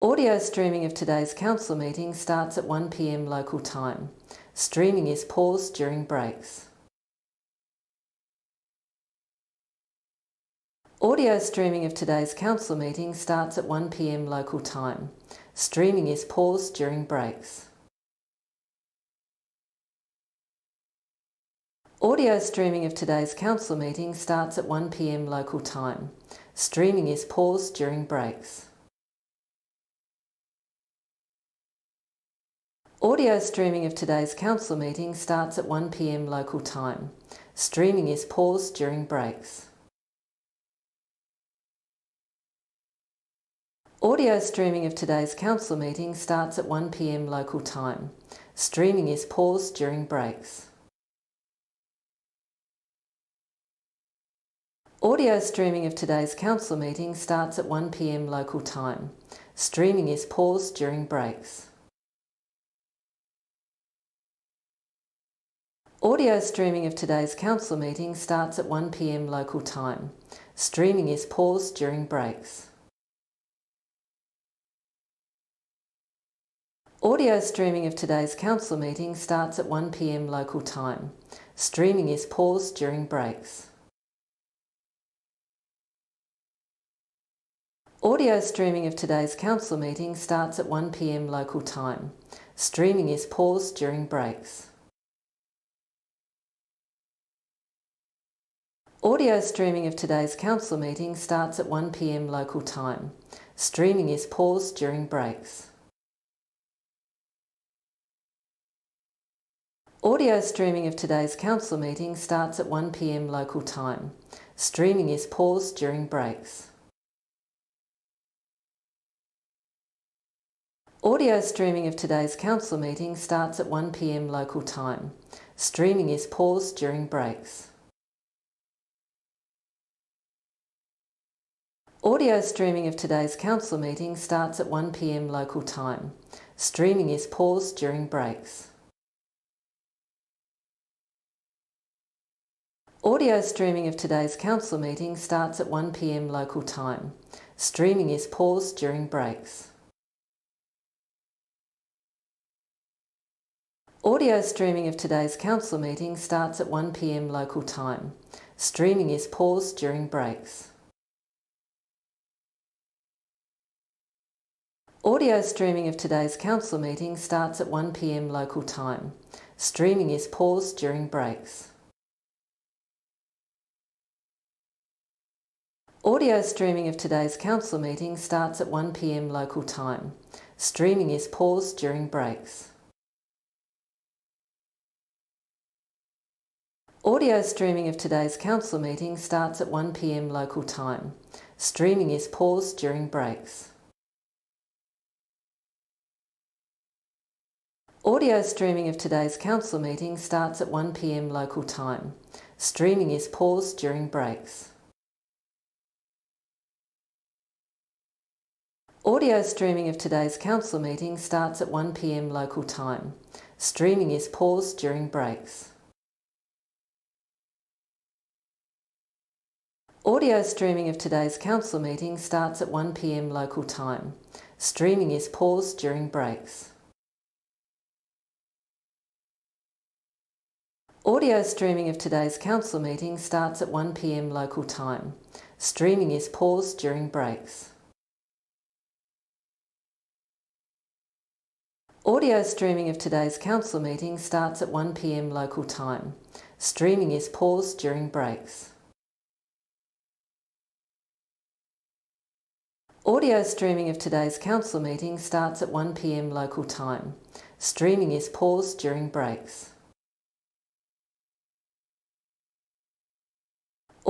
Audio streaming of today's council meeting starts at 1 p.m. local time. Streaming is paused during breaks. Audio streaming of today's council meeting starts at 1 p.m. local time. Streaming is paused during breaks. Audio streaming of today's council meeting starts at 1 p.m. local time. Streaming is paused during breaks. Audio streaming of today's council meeting starts at 1 p.m. local time. Streaming is paused during breaks. Audio streaming of today's council meeting starts at 1 p.m. local time. Streaming is paused during breaks. Audio streaming of today's council meeting starts at 1 p.m. local time. Streaming is paused during breaks. Audio streaming of today's council meeting starts at 1 p.m. local time. Streaming is paused during breaks. Audio streaming of today's council meeting starts at 1 p.m. local time. Streaming is paused during breaks. Audio streaming of today's council meeting starts at 1 p.m. local time. Streaming is paused during breaks. Audio streaming of today's council meeting starts at 1 p.m. local time. Streaming is paused during breaks. Audio streaming of today's council meeting starts at 1 p.m. local time. Streaming is paused during breaks. Audio streaming of today's council meeting starts at 1 p.m. local time. Streaming is paused during breaks. Audio streaming of today's council meeting starts at 1 p.m. local time. Streaming is paused during breaks. Audio streaming of today's council meeting starts at 1 p.m. local time. Streaming is paused during breaks. Audio streaming of today's council meeting starts at 1 p.m. local time. Streaming is paused during breaks. Audio streaming of today's council meeting starts at 1 p.m. local time. Streaming is paused during breaks. Audio streaming of today's council meeting starts at 1 p.m. local time. Streaming is paused during breaks. Audio streaming of today's council meeting starts at 1 p.m. local time. Streaming is paused during breaks. Audio streaming of today's council meeting starts at 1 p.m. local time. Streaming is paused during breaks. Audio streaming of today's council meeting starts at 1 p.m. local time. Streaming is paused during breaks. Audio streaming of today's council meeting starts at 1 p.m. local time. Streaming is paused during breaks. Audio streaming of today's council meeting starts at 1 p.m. local time. Streaming is paused during breaks. Audio streaming of today's council meeting starts at 1 p.m. local time. Streaming is paused during breaks. Audio streaming of today's council meeting starts at 1 p.m. local time. Streaming is paused during breaks.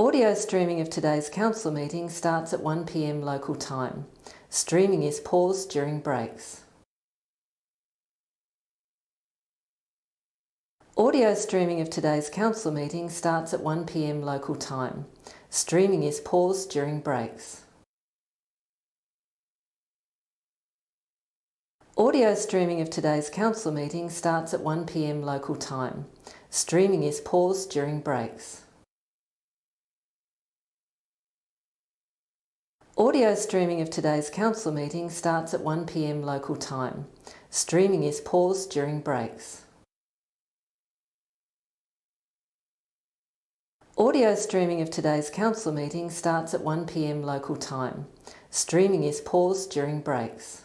Audio streaming of today's council meeting starts at 1 p.m. local time. Streaming is paused during breaks. Audio streaming of today's council meeting starts at 1 p.m. local time. Streaming is paused during breaks. Audio streaming of today's council meeting starts at 1 p.m. local time. Streaming is paused during breaks. Audio streaming of today's council meeting starts at 1 p.m. local time. Streaming is paused during breaks. Audio streaming of today's council meeting starts at 1 p.m. local time. Streaming is paused during breaks.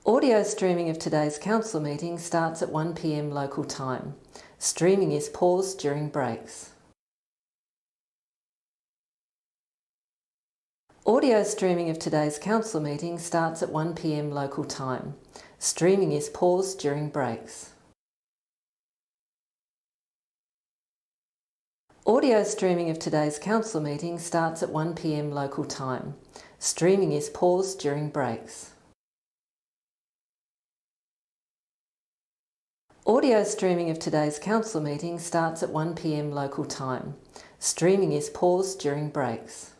Audio streaming of today's council meeting starts at 1 p.m. local time. Streaming is paused during breaks. Audio streaming of today's council meeting starts at 1 p.m. local time. Streaming is paused during breaks. Audio streaming of today's council meeting starts at 1 p.m. local time. Streaming is paused during breaks. Audio streaming of today's council meeting starts at 1 p.m. local time. Streaming is paused during breaks.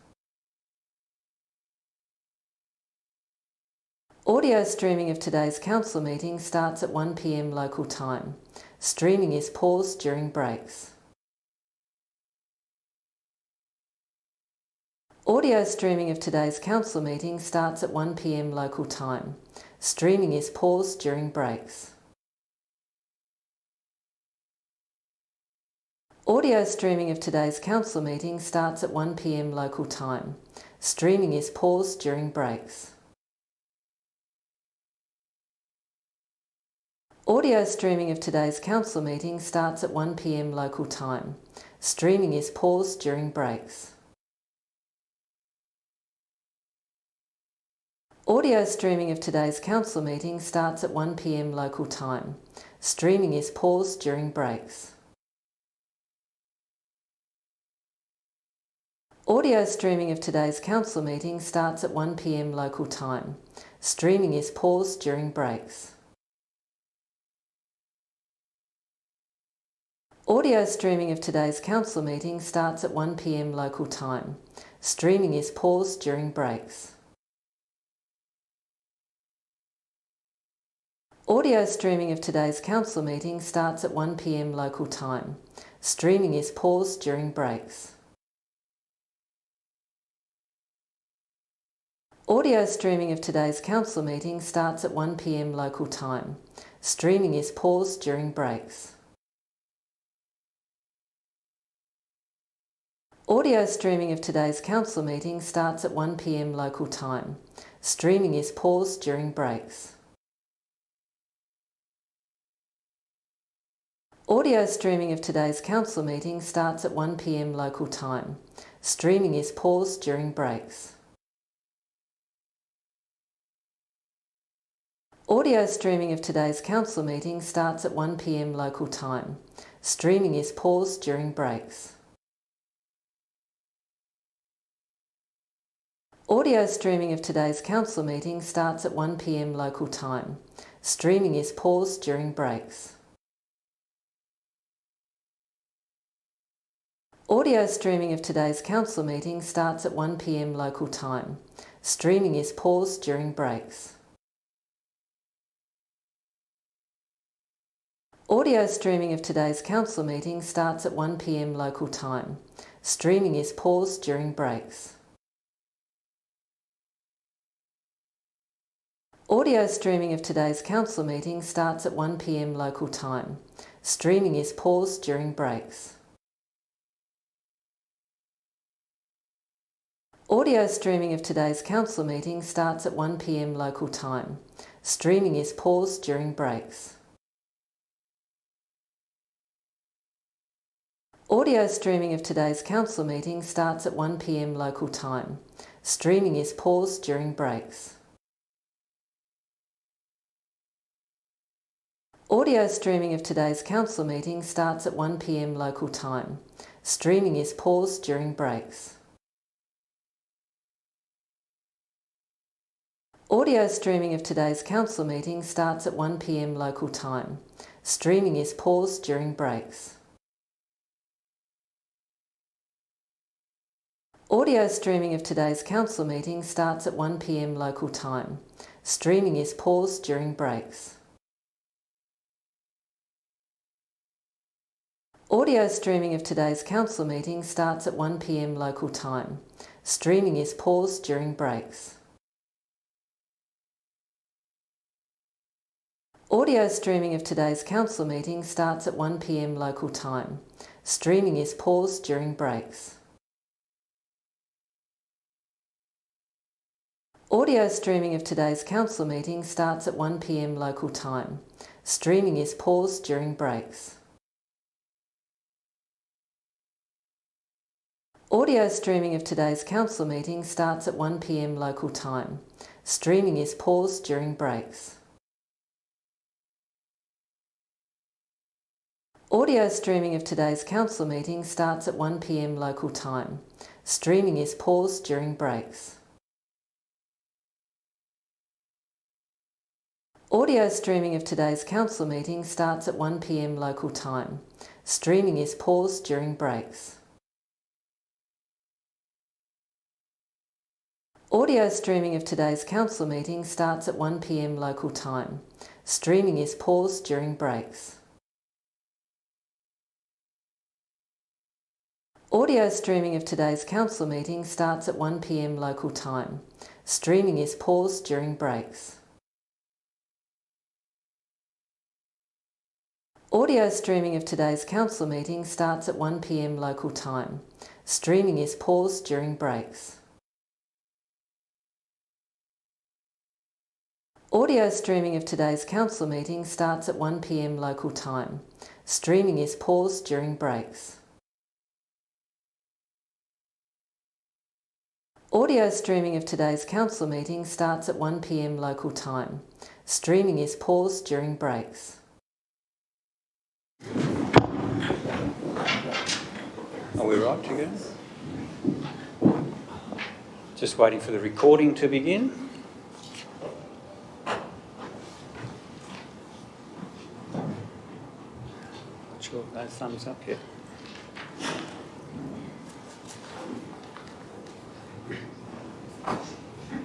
Audio streaming of today's council meeting starts at 1 p.m. local time. Streaming is paused during breaks. Audio streaming of today's council meeting starts at 1 p.m. local time. Streaming is paused during breaks. Audio streaming of today's council meeting starts at 1 p.m. local time. Streaming is paused during breaks. Audio streaming of today's council meeting starts at 1 p.m. local time. Streaming is paused during breaks. Audio streaming of today's council meeting starts at 1 p.m. local time. Streaming is paused during breaks. Audio streaming of today's council meeting starts at 1 p.m. local time. Streaming is paused during breaks. Audio streaming of today's council meeting starts at 1 p.m. local time. Streaming is paused during breaks. Audio streaming of today's council meeting starts at 1 p.m. local time. Streaming is paused during breaks. Audio streaming of today's council meeting starts at 1 p.m. local time. Streaming is paused during breaks. Audio streaming of today's council meeting starts at 1 p.m. local time. Streaming is paused during breaks. Audio streaming of today's council meeting starts at 1 p.m. local time. Streaming is paused during breaks. Audio streaming of today's council meeting starts at 1 p.m. local time. Streaming is paused during breaks. Audio streaming of today's council meeting starts at 1 p.m. local time. Streaming is paused during breaks. Audio streaming of today's council meeting starts at 1 p.m. local time. Streaming is paused during breaks. Audio streaming of today's council meeting starts at 1 p.m. local time. Streaming is paused during breaks. Audio streaming of today's council meeting starts at 1 p.m. local time. Streaming is paused during breaks. Audio streaming of today's council meeting starts at 1 p.m. local time. Streaming is paused during breaks. Audio streaming of today's council meeting starts at 1 p.m. local time. Streaming is paused during breaks. Audio streaming of today's council meeting starts at 1 p.m. local time. Streaming is paused during breaks. Audio streaming of today's council meeting starts at 1 p.m. local time. Streaming is paused during breaks. Audio streaming of today's council meeting starts at 1 p.m. local time. Streaming is paused during breaks. Audio streaming of today's council meeting starts at 1 p.m. local time. Streaming is paused during breaks. Audio streaming of today's council meeting starts at 1 p.m. local time. Streaming is paused during breaks. Audio streaming of today's council meeting starts at 1 p.m. local time. Streaming is paused during breaks. Audio streaming of today's council meeting starts at 1 p.m. local time. Streaming is paused during breaks. Audio streaming of today's council meeting starts at 1 p.m. local time. Streaming is paused during breaks. Audio streaming of today's council meeting starts at 1 p.m. local time. Streaming is paused during breaks. Audio streaming of today's council meeting starts at 1 p.m. local time. Streaming is paused during breaks. Audio streaming of today's council meeting starts at 1 p.m. local time. Streaming is paused during breaks. Audio streaming of today's council meeting starts at 1 p.m. local time. Streaming is paused during breaks. Audio streaming of today's council meeting starts at 1 p.m. local time. Streaming is paused during breaks. Audio streaming of today's council meeting starts at 1 p.m. local time. Streaming is paused during breaks. Are we right to go? Just waiting for the recording to begin. Sure, no thumbs up yet.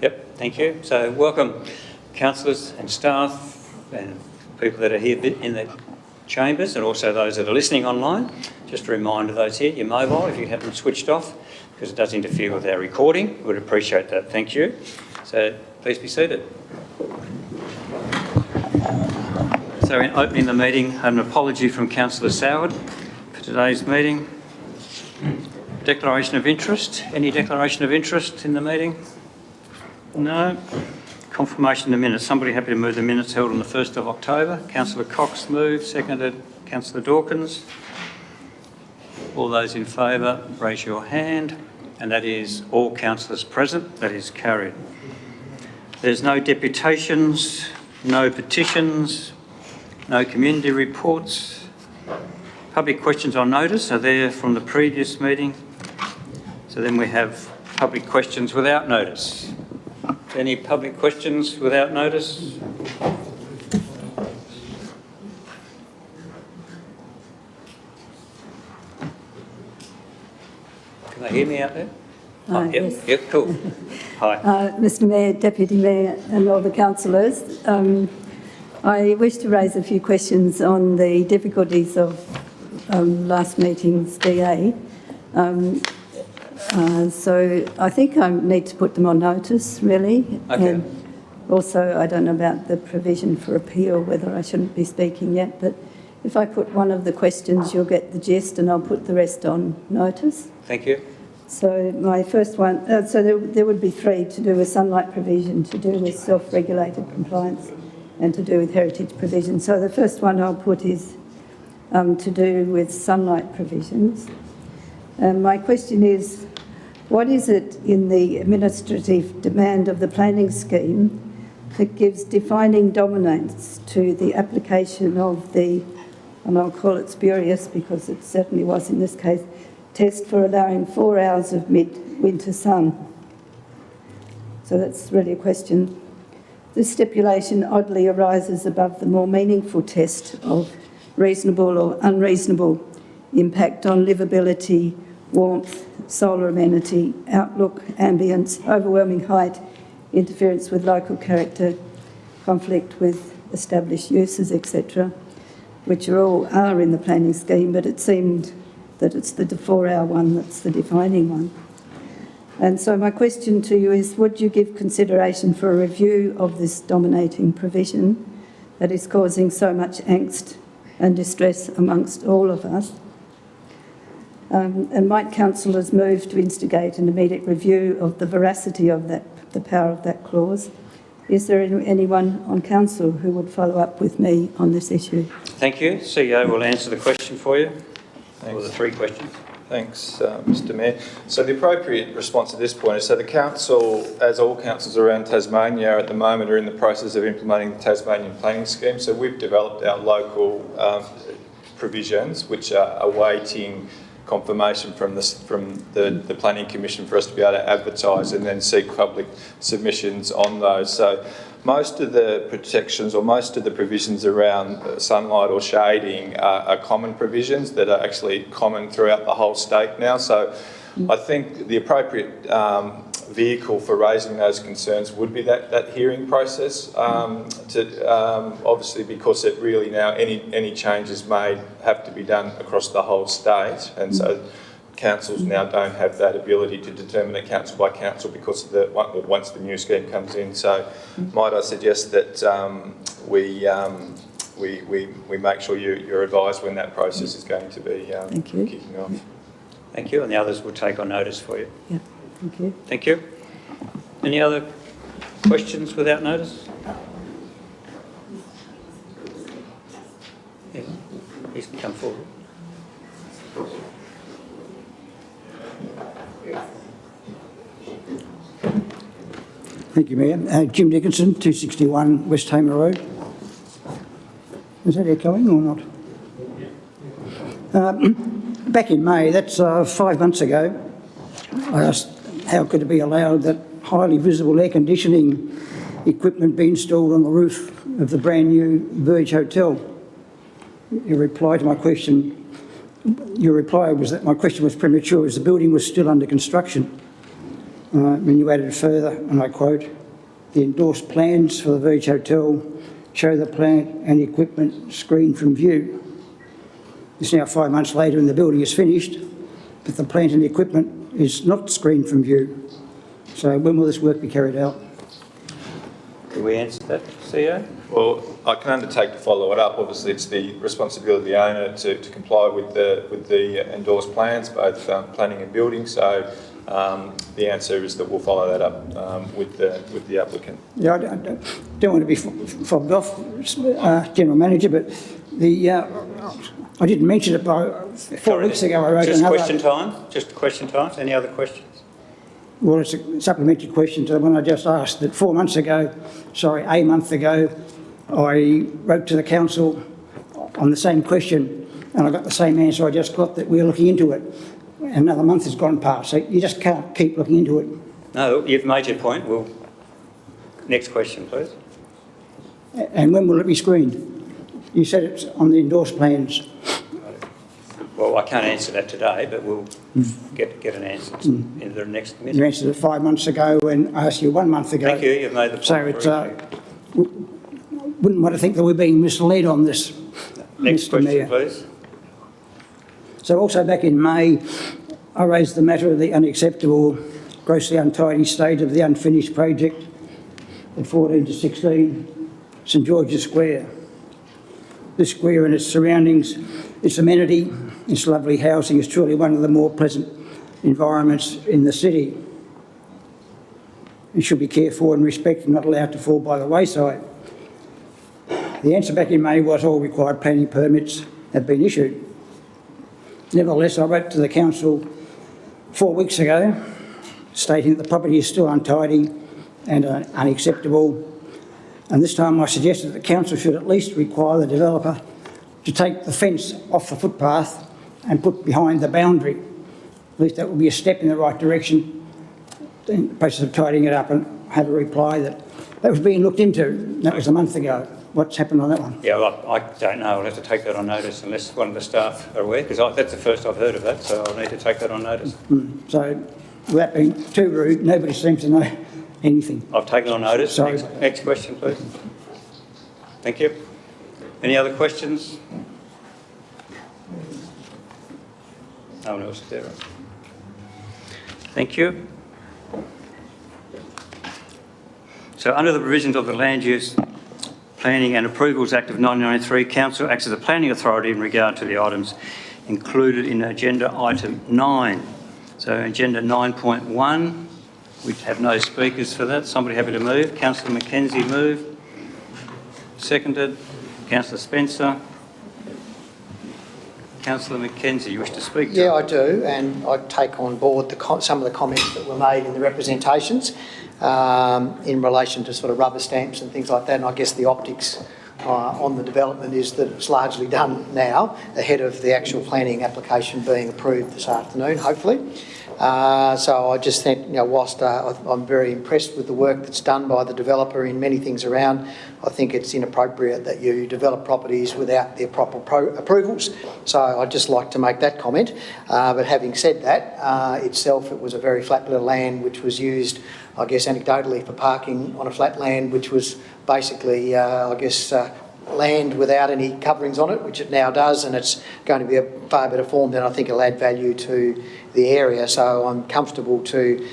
Yep, thank you. So welcome councillors and staff and people that are here in the chambers and also those that are listening online. Just a reminder, those here, your mobile, if you haven't switched off, because it does interfere with our recording. We would appreciate that. Thank you. So please be seated. So in opening the meeting, an apology from Councillor Soward for today's meeting. Declaration of interest. Any declaration of interest in the meeting? No. Confirmation of the minutes. Somebody happy to move the minutes held on the 1st of October? Councillor Cox moved, seconded Councillor Dawkins. All those in favour, raise your hand. And that is all councillors present. That is carried. There's no deputations, no petitions, no community reports. Public questions on notice are there from the previous meeting. So then we have public questions without notice. Any public questions without notice? Can they hear me out there? Yes. Yep, cool. Hi. Mr Mayor, Deputy Mayor and all the councillors, I wish to raise a few questions on the difficulties of last meeting's DA. So I think I need to put them on notice, really. Okay. And also, I don't know about the provision for appeal, whether I shouldn't be speaking yet, but if I put one of the questions, you'll get the gist and I'll put the rest on notice. Thank you. So my first one, there would be three: to do with sunlight provision, to do with self-regulated compliance, and to do with heritage provision. So the first one I'll put is to do with sunlight provisions. My question is, what is it in the administrative demand of the planning scheme that gives defining dominance to the application of the, and I'll call it spurious because it certainly was in this case, test for allowing 4 hours of mid-winter sun? So that's really a question. This stipulation oddly arises above the more meaningful test of reasonable or unreasonable impact on livability, warmth, solar amenity, outlook, ambience, overwhelming height, interference with local character, conflict with established uses, etc. which are in the planning scheme, but it seemed that it's the 4-hour one that's the defining one. And so my question to you is, would you give consideration for a review of this dominating provision that is causing so much angst and distress amongst all of us? And might councillors move to instigate an immediate review of the veracity of the power of that clause? Is there anyone on council who would follow up with me on this issue? Thank you. CEO will answer the question for you. Thanks. Or the 3 questions. Thanks, Mr Mayor. So the appropriate response at this point is, so the council, as all councils around Tasmania at the moment, are in the process of implementing the Tasmanian planning scheme. So we've developed our local provisions, which are awaiting confirmation from the Planning Commission for us to be able to advertise and then seek public submissions on those. So most of the protections or most of the provisions around sunlight or shading are common provisions that are actually common throughout the whole state now. So I think the appropriate vehicle for raising those concerns would be that hearing process, obviously because it really now any changes made have to be done across the whole state, and so councils now don't have that ability to determine it council by council because of once the new scheme comes in. So might I suggest that we make sure you're advised when that process is going to be kicking off. Thank you, and the others will take on notice for you. Yeah, thank you. Thank you. Any other questions without notice? Yes, please come forward. Thank you, Mayor. Jim Dickinson, 261 West Hamer Road. Is that echoing or not? Back in May, that's 5 months ago, I asked how could it be allowed that highly visible air conditioning equipment be installed on the roof of the brand new Verge Hotel. Your reply was that my question was premature as the building was still under construction. When you added further, and I quote, "The endorsed plans for the Verge Hotel show the plant and equipment screened from view." It's now 5 months later and the building is finished, but the plant and equipment is not screened from view. So when will this work be carried out? Do we answer that, CEO? Well, I can undertake to follow it up. Obviously, it's the responsibility of the owner to comply with the endorsed plans, both planning and building. So the answer is that we'll follow that up with the applicant. Yeah, I don't want to be fobbed off, General Manager, but I didn't mention it, but 4 weeks ago I wrote another... Just question time. Any other questions? Well, it's a supplementary question to the one I just asked. That a month ago, I wrote to the council on the same question and I got the same answer I just got, that we're looking into it. Another month has gone past, so you just can't keep looking into it. No, you've made your point. Next question, please. And when will it be screened? You said it's on the endorsed plans. Well, I can't answer that today, but we'll get an answer in the next committee. You answered it 5 months ago and I asked you 1 month ago. Thank you, you've made the point. So it's, wouldn't want to think that we're being misled on this. Next Mr. question, Mayor. please. So also back in May, I raised the matter of the unacceptable, grossly untidy state of the unfinished project at 14 to 16 St George's Square. This square and its surroundings, its amenity, its lovely housing is truly one of the more pleasant environments in the city. It should be cared for and respected and not allowed to fall by the wayside. The answer back in May was all required planning permits have been issued. Nevertheless, I wrote to the council 4 weeks ago stating that the property is still untidy and unacceptable, and this time I suggested that the council should at least require the developer to take the fence off the footpath and put behind the boundary. At least that would be a step in the right direction in the process of tidying it up, and I had a reply that was being looked into. That was a month ago. What's happened on that one? Yeah, well, I don't know. I'll have to take that on notice unless one of the staff are aware, because that's the first I've heard of that, so I'll need to take that on notice. So, without being too rude, nobody seems to know anything. I've taken on notice. Sorry. Next question, please. Thank you. Any other questions? No one else is there. Thank you. So under the provisions of the Land Use Planning and Approvals Act of 1993, Council acts as a planning authority in regard to the items included in agenda item 9. So agenda 9.1, we have no speakers for that. Somebody happy to move? Councillor Mackenzie moved. Seconded. Councillor Spencer. Councillor Mackenzie, you wish to speak? Yeah, I do, and I take on board some of the comments that were made in the representations in relation to sort of rubber stamps and things like that, and I guess the optics on the development is that it's largely done now, ahead of the actual planning application being approved this afternoon, hopefully. So I just think, whilst I'm very impressed with the work that's done by the developer in many things around, I think it's inappropriate that you develop properties without their proper approvals. So I'd just like to make that comment. But having said that, itself, it was a very flat bit of land which was used, I guess, anecdotally for parking on a flat land, which was basically, land without any coverings on it, which it now does, and it's going to be a far better form than I think it'll add value to the area. So I'm comfortable to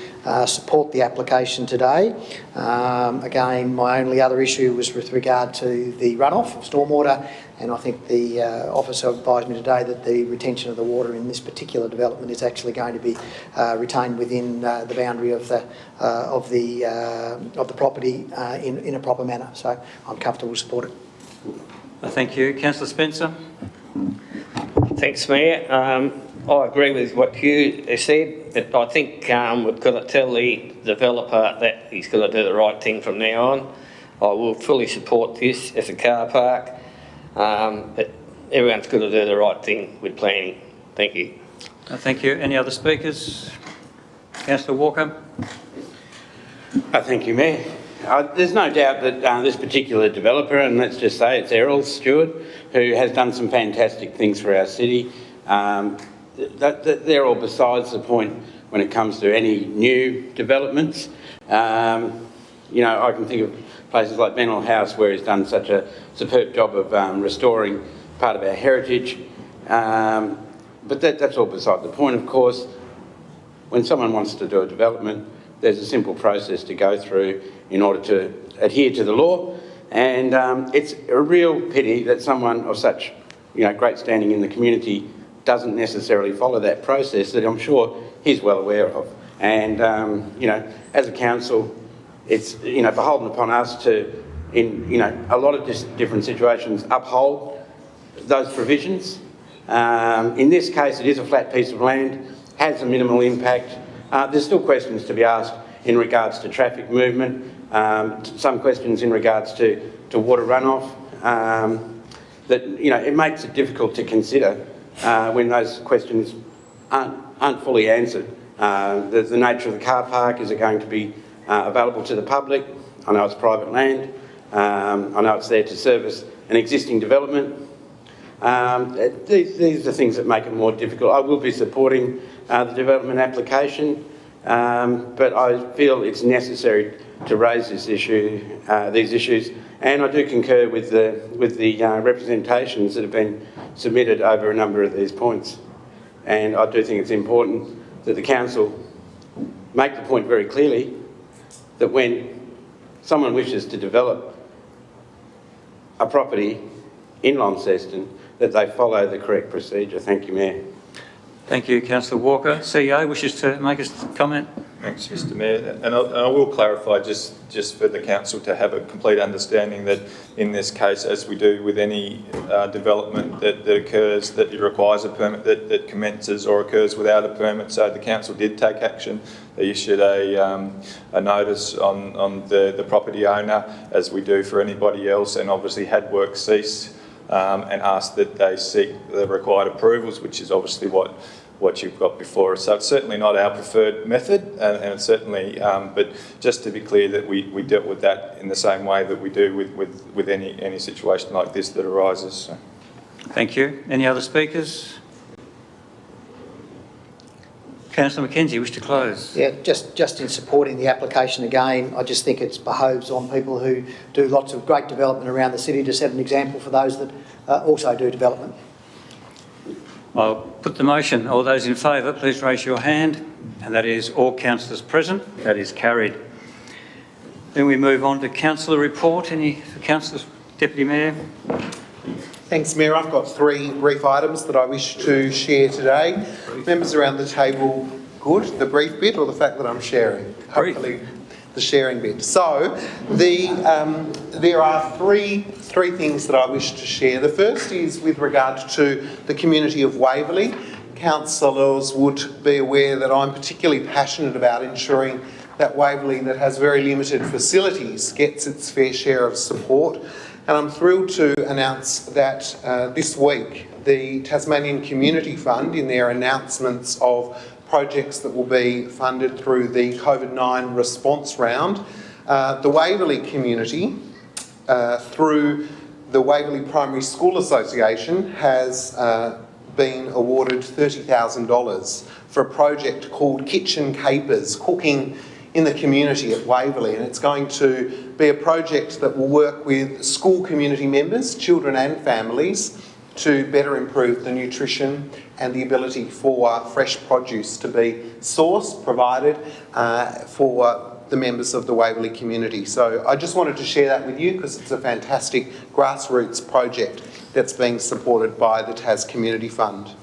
support the application today. Again, my only other issue was with regard to the runoff of stormwater, and I think the officer advised me today that the retention of the water in this particular development is actually going to be retained within the boundary of the property in a proper manner. So I'm comfortable to support it. Thank you. Councillor Spencer. Thanks, Mayor. I agree with what Hugh said, but I think we've got to tell the developer that he's got to do the right thing from now on. I will fully support this as a car park, but everyone's got to do the right thing with planning. Thank you. Thank you. Any other speakers? Councillor Walker. Thank you, Mayor. There's no doubt that this particular developer, and let's just say it's Errol Stewart, who has done some fantastic things for our city. They're all besides the point when it comes to any new developments. I can think of places like Benall House, where he's done such a superb job of restoring part of our heritage. But that's all beside the point, of course. When someone wants to do a development, there's a simple process to go through in order to adhere to the law, and it's a real pity that someone of such great standing in the community doesn't necessarily follow that process that I'm sure he's well aware of. And as a council, it's beholden upon us to, in a lot of different situations, uphold those provisions. In this case, it is a flat piece of land, has a minimal impact. There's still questions to be asked in regards to traffic movement, some questions in regards to water runoff, that it makes it difficult to consider when those questions aren't fully answered. The nature of the car park, is it going to be available to the public? I know it's private land. I know it's there to service an existing development. These are things that make it more difficult. I will be supporting the development application, but I feel it's necessary to raise this issue, these issues, and I do concur with the representations that have been submitted over a number of these points. And I do think it's important that the council make the point very clearly that when someone wishes to develop a property in Launceston, that they follow the correct procedure. Thank you, Mayor. Thank you, Councillor Walker. CEO wishes to make a comment. Thanks, Mr Mayor. And I will clarify, just for the council to have a complete understanding, that in this case, as we do with any development that occurs, that it requires a permit, that commences or occurs without a permit. So the council did take action. They issued a notice on the property owner, as we do for anybody else, and obviously had work cease, and asked that they seek the required approvals, which is obviously what you've got before us. So it's certainly not our preferred method, and it's certainly, but just to be clear that we dealt with that in the same way that we do with any situation like this that arises. So. Thank you. Any other speakers? Councillor Mackenzie, wish to close? Yeah, just in supporting the application again, I just think it behoves on people who do lots of great development around the city to set an example for those that also do development. Well, put the motion. All those in favour, please raise your hand. And that is all councillors present. That is carried. Then we move on to councillor report. Any for councillors? Deputy Mayor. Thanks, Mayor. I've got 3 brief items that I wish to share today. Members around the table, good, the brief bit or the fact that I'm sharing? Brief. Hopefully the sharing bit. So there are three things that I wish to share. The first is with regard to the community of Waverley. Councillors would be aware that I'm particularly passionate about ensuring that Waverley, that has very limited facilities, gets its fair share of support. And I'm thrilled to announce that this week the Tasmanian Community Fund, in their announcements of projects that will be funded through the COVID-19 response round, the Waverley community, through the Waverley Primary School Association, has been awarded $30,000 for a project called Kitchen Capers, cooking in the community at Waverley, and it's going to be a project that will work with school community members, children and families, to better improve the nutrition and the ability for fresh produce to be sourced, provided for the members of the Waverley community. So I just wanted to share that with you because it's a fantastic grassroots project that's being supported by the Tas Community Fund.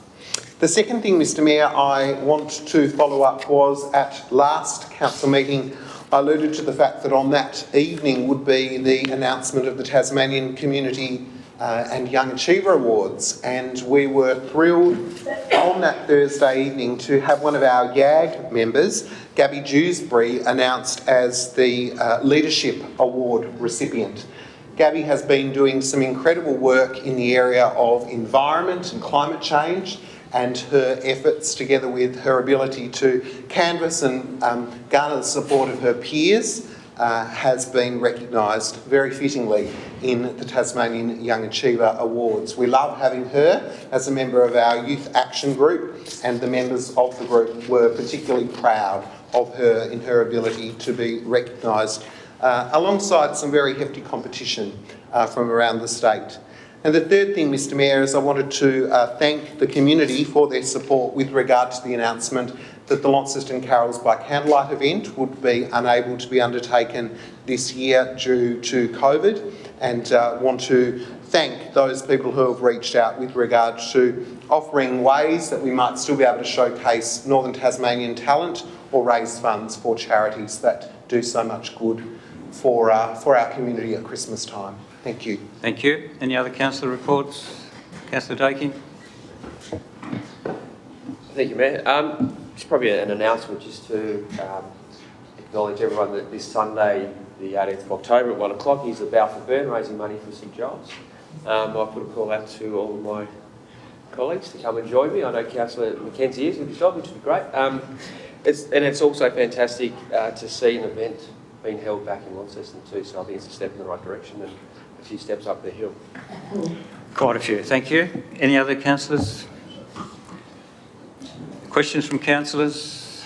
The second thing, Mr Mayor, I want to follow up was at last council meeting I alluded to the fact that on that evening would be the announcement of the Tasmanian Community and Young Achiever Awards, and we were thrilled on that Thursday evening to have one of our YAG members, Gabby Dewsbury, announced as the Leadership Award recipient. Gabby has been doing some incredible work in the area of environment and climate change, and her efforts, together with her ability to canvass and garner the support of her peers, has been recognised very fittingly in the Tasmanian Young Achiever Awards. We love having her as a member of our Youth Action Group, and the members of the group were particularly proud of her in her ability to be recognised alongside some very hefty competition from around the state. And the third thing, Mr Mayor, is I wanted to thank the community for their support with regard to the announcement that the Launceston Carols by Candlelight event would be unable to be undertaken this year due to COVID, and want to thank those people who have reached out with regard to offering ways that we might still be able to showcase Northern Tasmanian talent or raise funds for charities that do so much good for our community at Christmas time. Thank you. Thank you. Any other councillor reports? Councillor Dakin. Thank you, Mayor. It's probably an announcement just to acknowledge everyone that this Sunday, the 18th of October at 1 o'clock, is the Balfour Burn raising money for St Giles. I put a call out to all of my colleagues to come and join me. I know Councillor Mackenzie is with his dog, which would be great. It's also fantastic to see an event being held back in Launceston too, so I think it's a step in the right direction and a few steps up the hill. Quite a few. Thank you. Any other councillors? Questions from councillors?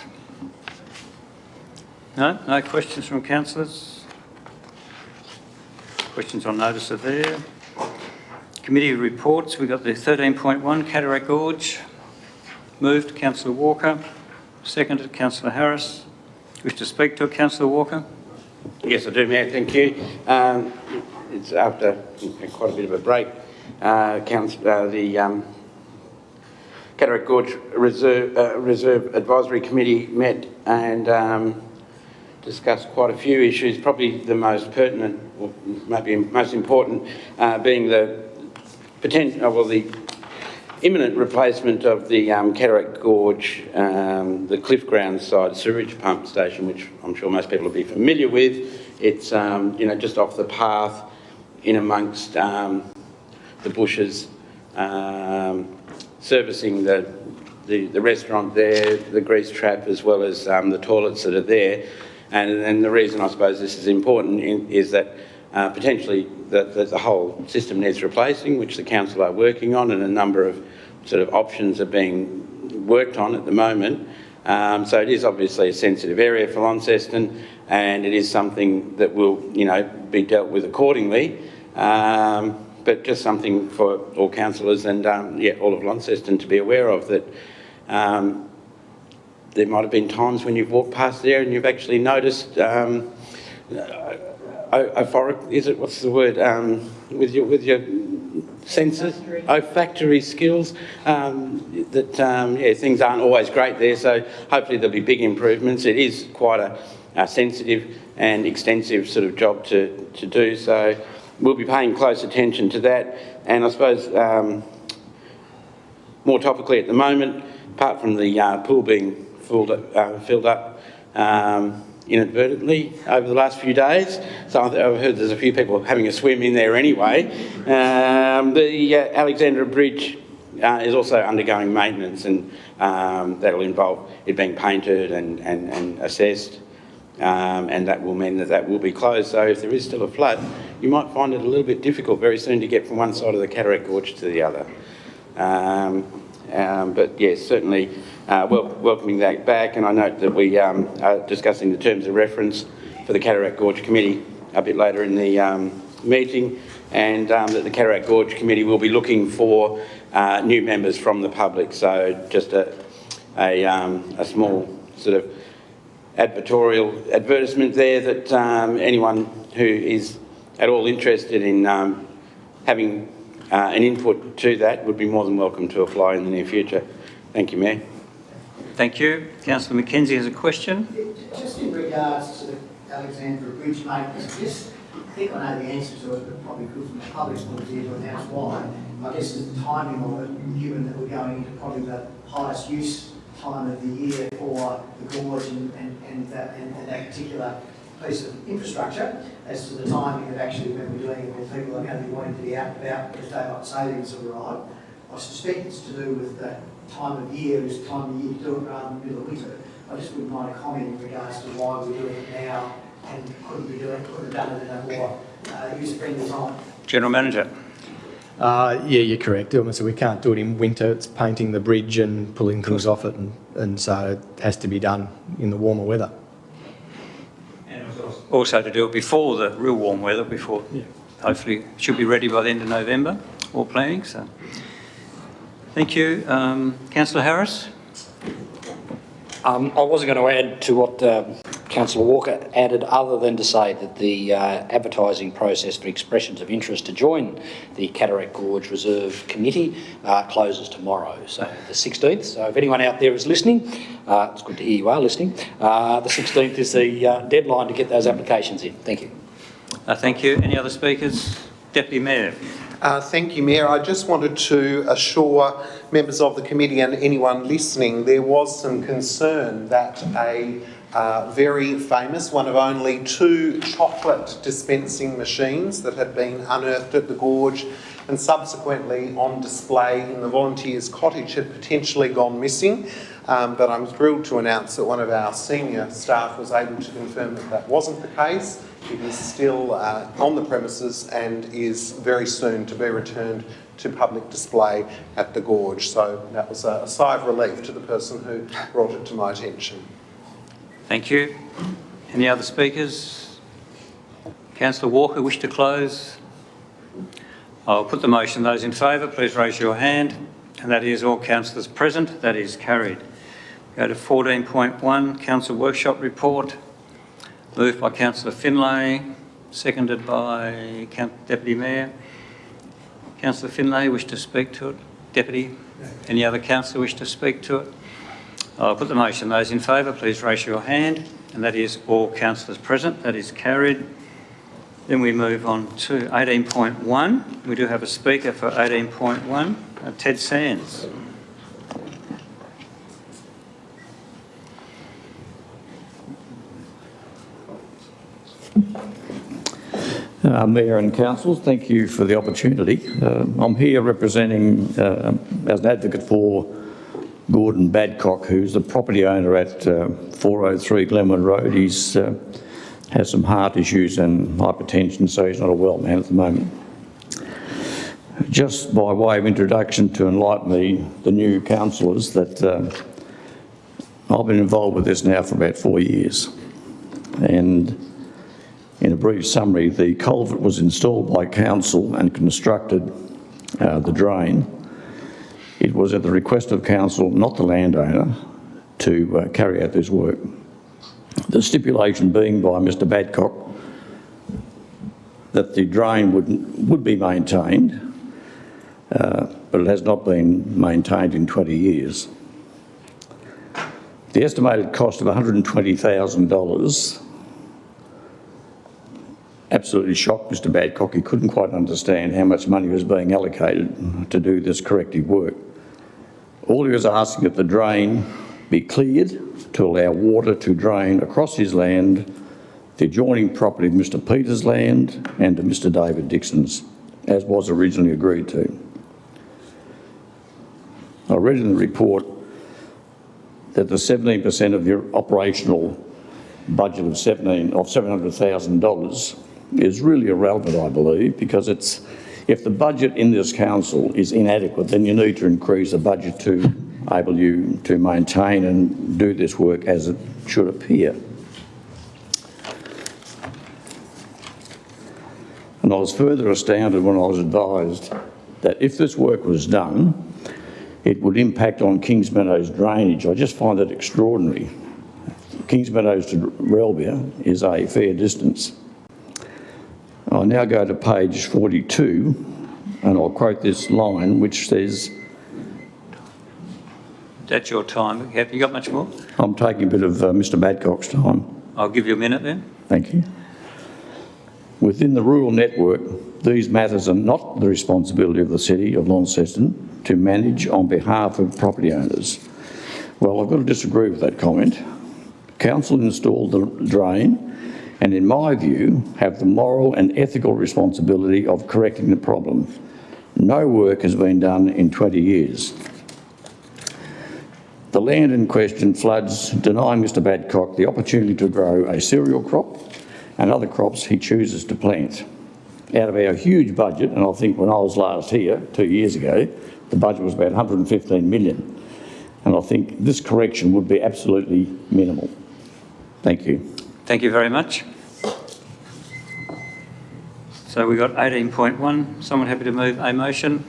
No? No questions from councillors? Questions on notice are there. Committee reports. We've got the 13.1 Cataract Gorge. Moved, Councillor Walker. Seconded, Councillor Harris. Wish to speak to it, Councillor Walker? Yes, I do, Mayor. Thank you. It's after quite a bit of a break. The Cataract Gorge Reserve Advisory Committee met and discussed quite a few issues. Probably the most pertinent, or maybe most important, being the the imminent replacement of the Cataract Gorge, the Cliff Ground side sewage pump station, which I'm sure most people will be familiar with. It's just off the path, in amongst the bushes, servicing the restaurant there, the grease trap, as well as the toilets that are there. And the reason I suppose this is important is that potentially the whole system needs replacing, which the council are working on, and a number of sort of options are being worked on at the moment. So it is obviously a sensitive area for Launceston, and it is something that will, be dealt with accordingly. But but just something for all councillors and all of Launceston to be aware of, that there might have been times when you've walked past there and you've actually noticed what's the word, with your senses, olfactory skills, things aren't always great there, so hopefully there'll be big improvements. It is quite a sensitive and extensive sort of job to do, so we'll be paying close attention to that. And I suppose more topically at the moment, apart from the pool being filled up inadvertently over the last few days, so I've heard there's a few people having a swim in there anyway. The Alexandra Bridge is also undergoing maintenance, and that'll involve it being painted and assessed, and that will mean that will be closed. So if there is still a flood, you might find it a little bit difficult very soon to get from one side of the Cataract Gorge to the other. But yes, certainly welcoming that back, and I note that we are discussing the terms of reference for the Cataract Gorge Committee a bit later in the meeting, and that the Cataract Gorge Committee will be looking for new members from the public. So just a small sort of advertisement there that anyone who is at all interested in having an input to that would be more than welcome to apply in the near future. Thank you, Mayor. Thank you. Councillor McKenzie has a question. Just in regards to the Alexandra Bridge maintenance, I think I know the answer to it, but probably good from the public's point of view to announce why. I guess the timing of it, given that we're going into probably the highest use time of the year for the gorge and that particular piece of infrastructure, as to the timing of actually when we're doing it, when people are going to be wanting to be out and about because daylight savings have arrived. I suspect it's to do with the time of year, is the time of year to do it rather than the middle of winter. I just wouldn't mind a comment in regards to why we're doing it now and could have done it in a more user-friendly time. General Manager. Yeah, you're correct. So we can't do it in winter. It's painting the bridge and pulling things off it, and so it has to be done in the warmer weather. And also to do it before the real warm weather, hopefully should be ready by the end of November, all planning. So, thank you. Councillor Harris? I wasn't going to add to what Councillor Walker added, other than to say that the advertising process for expressions of interest to join the Cataract Gorge Reserve Committee closes tomorrow, so the 16th. So if anyone out there is listening, it's good to hear you are listening. The 16th is the deadline to get those applications in. Thank you. Thank you. Any other speakers? Deputy Mayor. Thank you, Mayor. I just wanted to assure members of the committee and anyone listening, there was some concern that a very famous, one of only 2 chocolate dispensing machines that had been unearthed at the gorge and subsequently on display in the Volunteers' Cottage had potentially gone missing. But I'm thrilled to announce that one of our senior staff was able to confirm that that wasn't the case. It is still on the premises and is very soon to be returned to public display at the gorge. So that was a sigh of relief to the person who brought it to my attention. Thank you. Any other speakers? Councillor Walker, wish to close? I'll put the motion. Those in favour, please raise your hand. And that is all councillors present. That is carried. Go to 14.1, Council Workshop Report. Moved by Councillor Finlay, seconded by Deputy Mayor. Councillor Finlay, wish to speak to it? Deputy? Any other councillor wish to speak to it? I'll put the motion. Those in favour, please raise your hand. And that is all councillors present. That is carried. Then we move on to 18.1. We do have a speaker for 18.1, Ted Sands. Mayor and Council, thank you for the opportunity. I'm here representing, as an advocate for Gordon Badcock, who's the property owner at 403 Glenwood Road. He's has some heart issues and hypertension, so he's not a well man at the moment. Just by way of introduction to enlighten the new councillors, that I've been involved with this now for about 4 years, and in brief summary, the culvert was installed by council and constructed the drain. It was at the request of council, not the landowner, to carry out this work. The stipulation being by Mr Badcock that the drain would be maintained, but it has not been maintained in 20 years. The estimated cost of $120,000 absolutely shocked Mr Badcock. He couldn't quite understand how much money was being allocated to do this corrective work. All he was asking that the drain be cleared to allow water to drain across his land, the adjoining property of Mr Peters' land and to Mr David Dixon's, as was originally agreed to. I read in the report that the 17% of your operational budget of $700,000 is really irrelevant, I believe, because if the budget in this council is inadequate, then you need to increase the budget to enable you to maintain and do this work as it should appear. And I was further astounded when I was advised that if this work was done, it would impact on Kings Meadows drainage. I just find that extraordinary. Kings Meadows to Relbia is a fair distance. I'll now go to page 42 and I'll quote this line which says... That's your time. Have you got much more? I'm taking a bit of Mr Badcock's time. I'll give you a minute then. Thank you. Within the rural network, these matters are not the responsibility of the City of Launceston to manage on behalf of property owners. Well, I've got to disagree with that comment. Council installed the drain and, in my view, have the moral and ethical responsibility of correcting the problem. No work has been done in 20 years. The land in question floods, denying Mr Badcock the opportunity to grow a cereal crop and other crops he chooses to plant. Out of our huge budget, and I think when I was last here 2 years ago, the budget was about 115 million. And I think this correction would be absolutely minimal. Thank you. Thank you very much. So we've got 18.1. Someone happy to move a motion?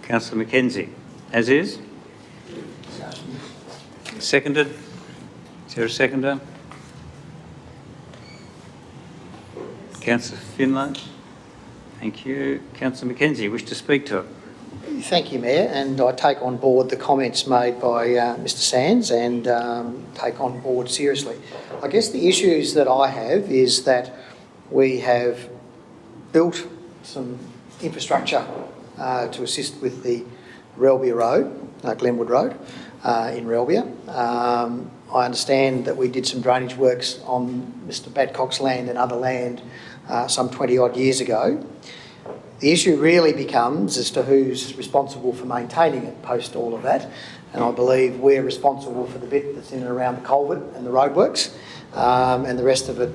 Councillor Mackenzie. As is? Seconded? Is there a seconder? Councillor Finlay. Thank you. Councillor Mackenzie, wish to speak to it? Thank you, Mayor, and I take on board the comments made by Mr Sands and take on board seriously. I guess the issues that I have is that we have built some infrastructure to assist with the Relbia Road, Glenwood Road in Relbia. I understand that we did some drainage works on Mr Badcock's land and other land some 20 odd years ago. The issue really becomes as to who's responsible for maintaining it post all of that, and I believe we're responsible for the bit that's in and around the culvert and the roadworks, and the rest of it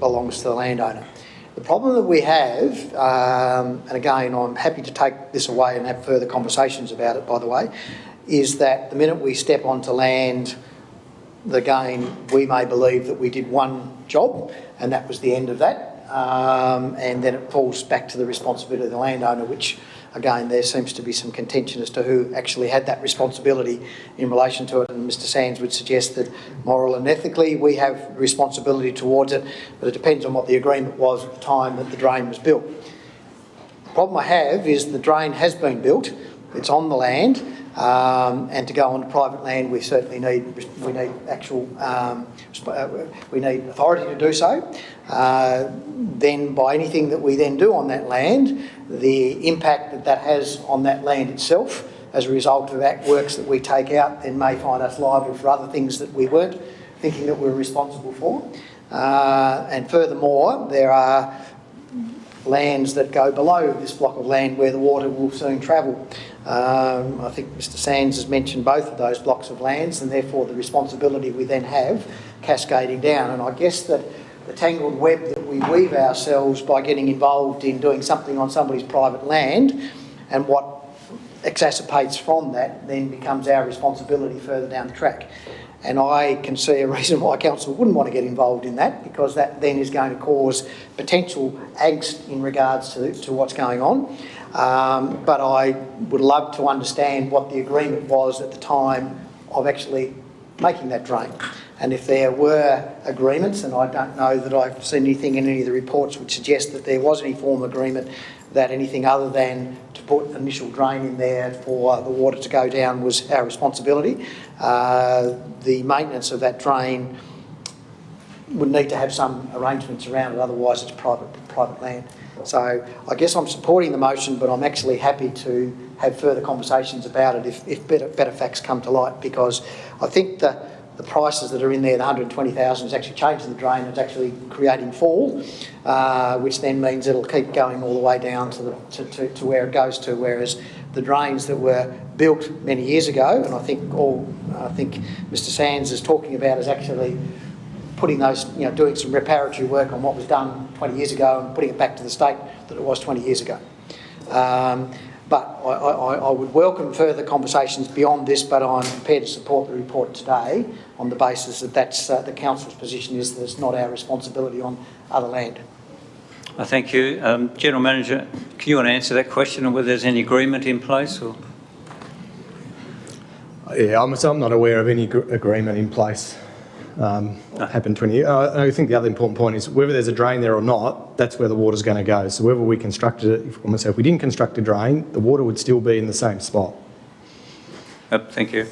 belongs to the landowner. The problem that we have, and again I'm happy to take this away and have further conversations about it by the way, is that the minute we step onto land, again we may believe that we did one job and that was the end of that. And then it falls back to the responsibility of the landowner, which again there seems to be some contention as to who actually had that responsibility in relation to it, and Mr Sands would suggest that moral and ethically we have responsibility towards it, but it depends on what the agreement was at the time that the drain was built. The problem I have is the drain has been built, it's on the land, and to go on private land we certainly need we need authority to do so. Then by anything that we then do on that land, the impact that that has on that land itself as a result of that works that we take out then may find us liable for other things that we weren't thinking that we were responsible for. And furthermore, there are lands that go below this block of land where the water will soon travel. I think Mr Sands has mentioned both of those blocks of lands, and therefore the responsibility we then have cascading down. And I guess that the tangled web that we weave ourselves by getting involved in doing something on somebody's private land, and what exacerbates from that then becomes our responsibility further down the track. And I can see a reason why council wouldn't want to get involved in that, because that then is going to cause potential angst in regards to what's going on. But I would love to understand what the agreement was at the time of actually making that drain. And if there were agreements, and I don't know that I've seen anything in any of the reports which suggest that there was any form of agreement that anything other than to put an initial drain in there for the water to go down was our responsibility. The maintenance of that drain would need to have some arrangements around it, otherwise it's private land. So I guess I'm supporting the motion, but I'm actually happy to have further conversations about it if better facts come to light, because I think the prices that are in there, the 120,000, is actually changing the drain. It's actually creating fall, which then means it'll keep going all the way down to where it goes to. Whereas the drains that were built many years ago, and I think Mr. Sands is talking about, is actually putting those, doing some reparatory work on what was done 20 years ago and putting it back to the state that it was 20 years ago. But I would welcome further conversations beyond this, but I'm prepared to support the report today on the basis that that's the council's position is that it's not our responsibility on other land. Thank you. General Manager, can you want to answer that question on whether there's any agreement in place? Or? Yeah, I'm not aware of any agreement in place. Happened 20 years. I think the other important point is whether there's a drain there or not, that's where the water's going to go. So whether we constructed it, if we didn't construct a drain, the water would still be in the same spot. Thank you.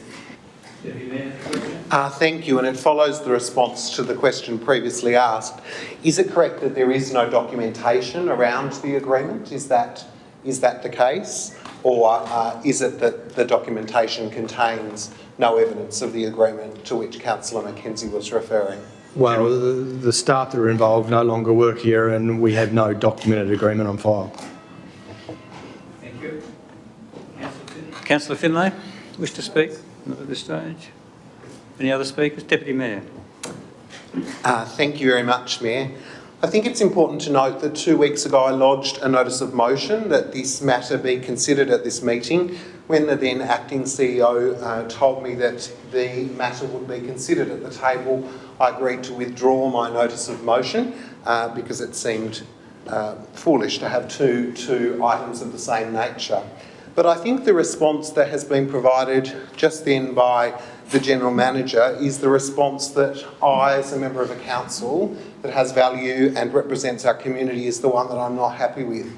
Thank you, and it follows the response to the question previously asked. Is it correct that there is no documentation around the agreement? Is that the case? Or is it that the documentation contains no evidence of the agreement to which Councillor McKenzie was referring? Well, the staff that are involved no longer work here and we have no documented agreement on file. Thank you. Councillor Finlay, wish to speak at this stage? Any other speakers? Deputy Mayor. Thank you very much, Mayor. I think it's important to note that 2 weeks ago I lodged a notice of motion that this matter be considered at this meeting. When the then acting CEO told me that the matter would be considered at the table, I agreed to withdraw my notice of motion because it seemed foolish to have two items of the same nature. But I think the response that has been provided just then by the General Manager is the response that I, as a member of a council that has value and represents our community, is the one that I'm not happy with.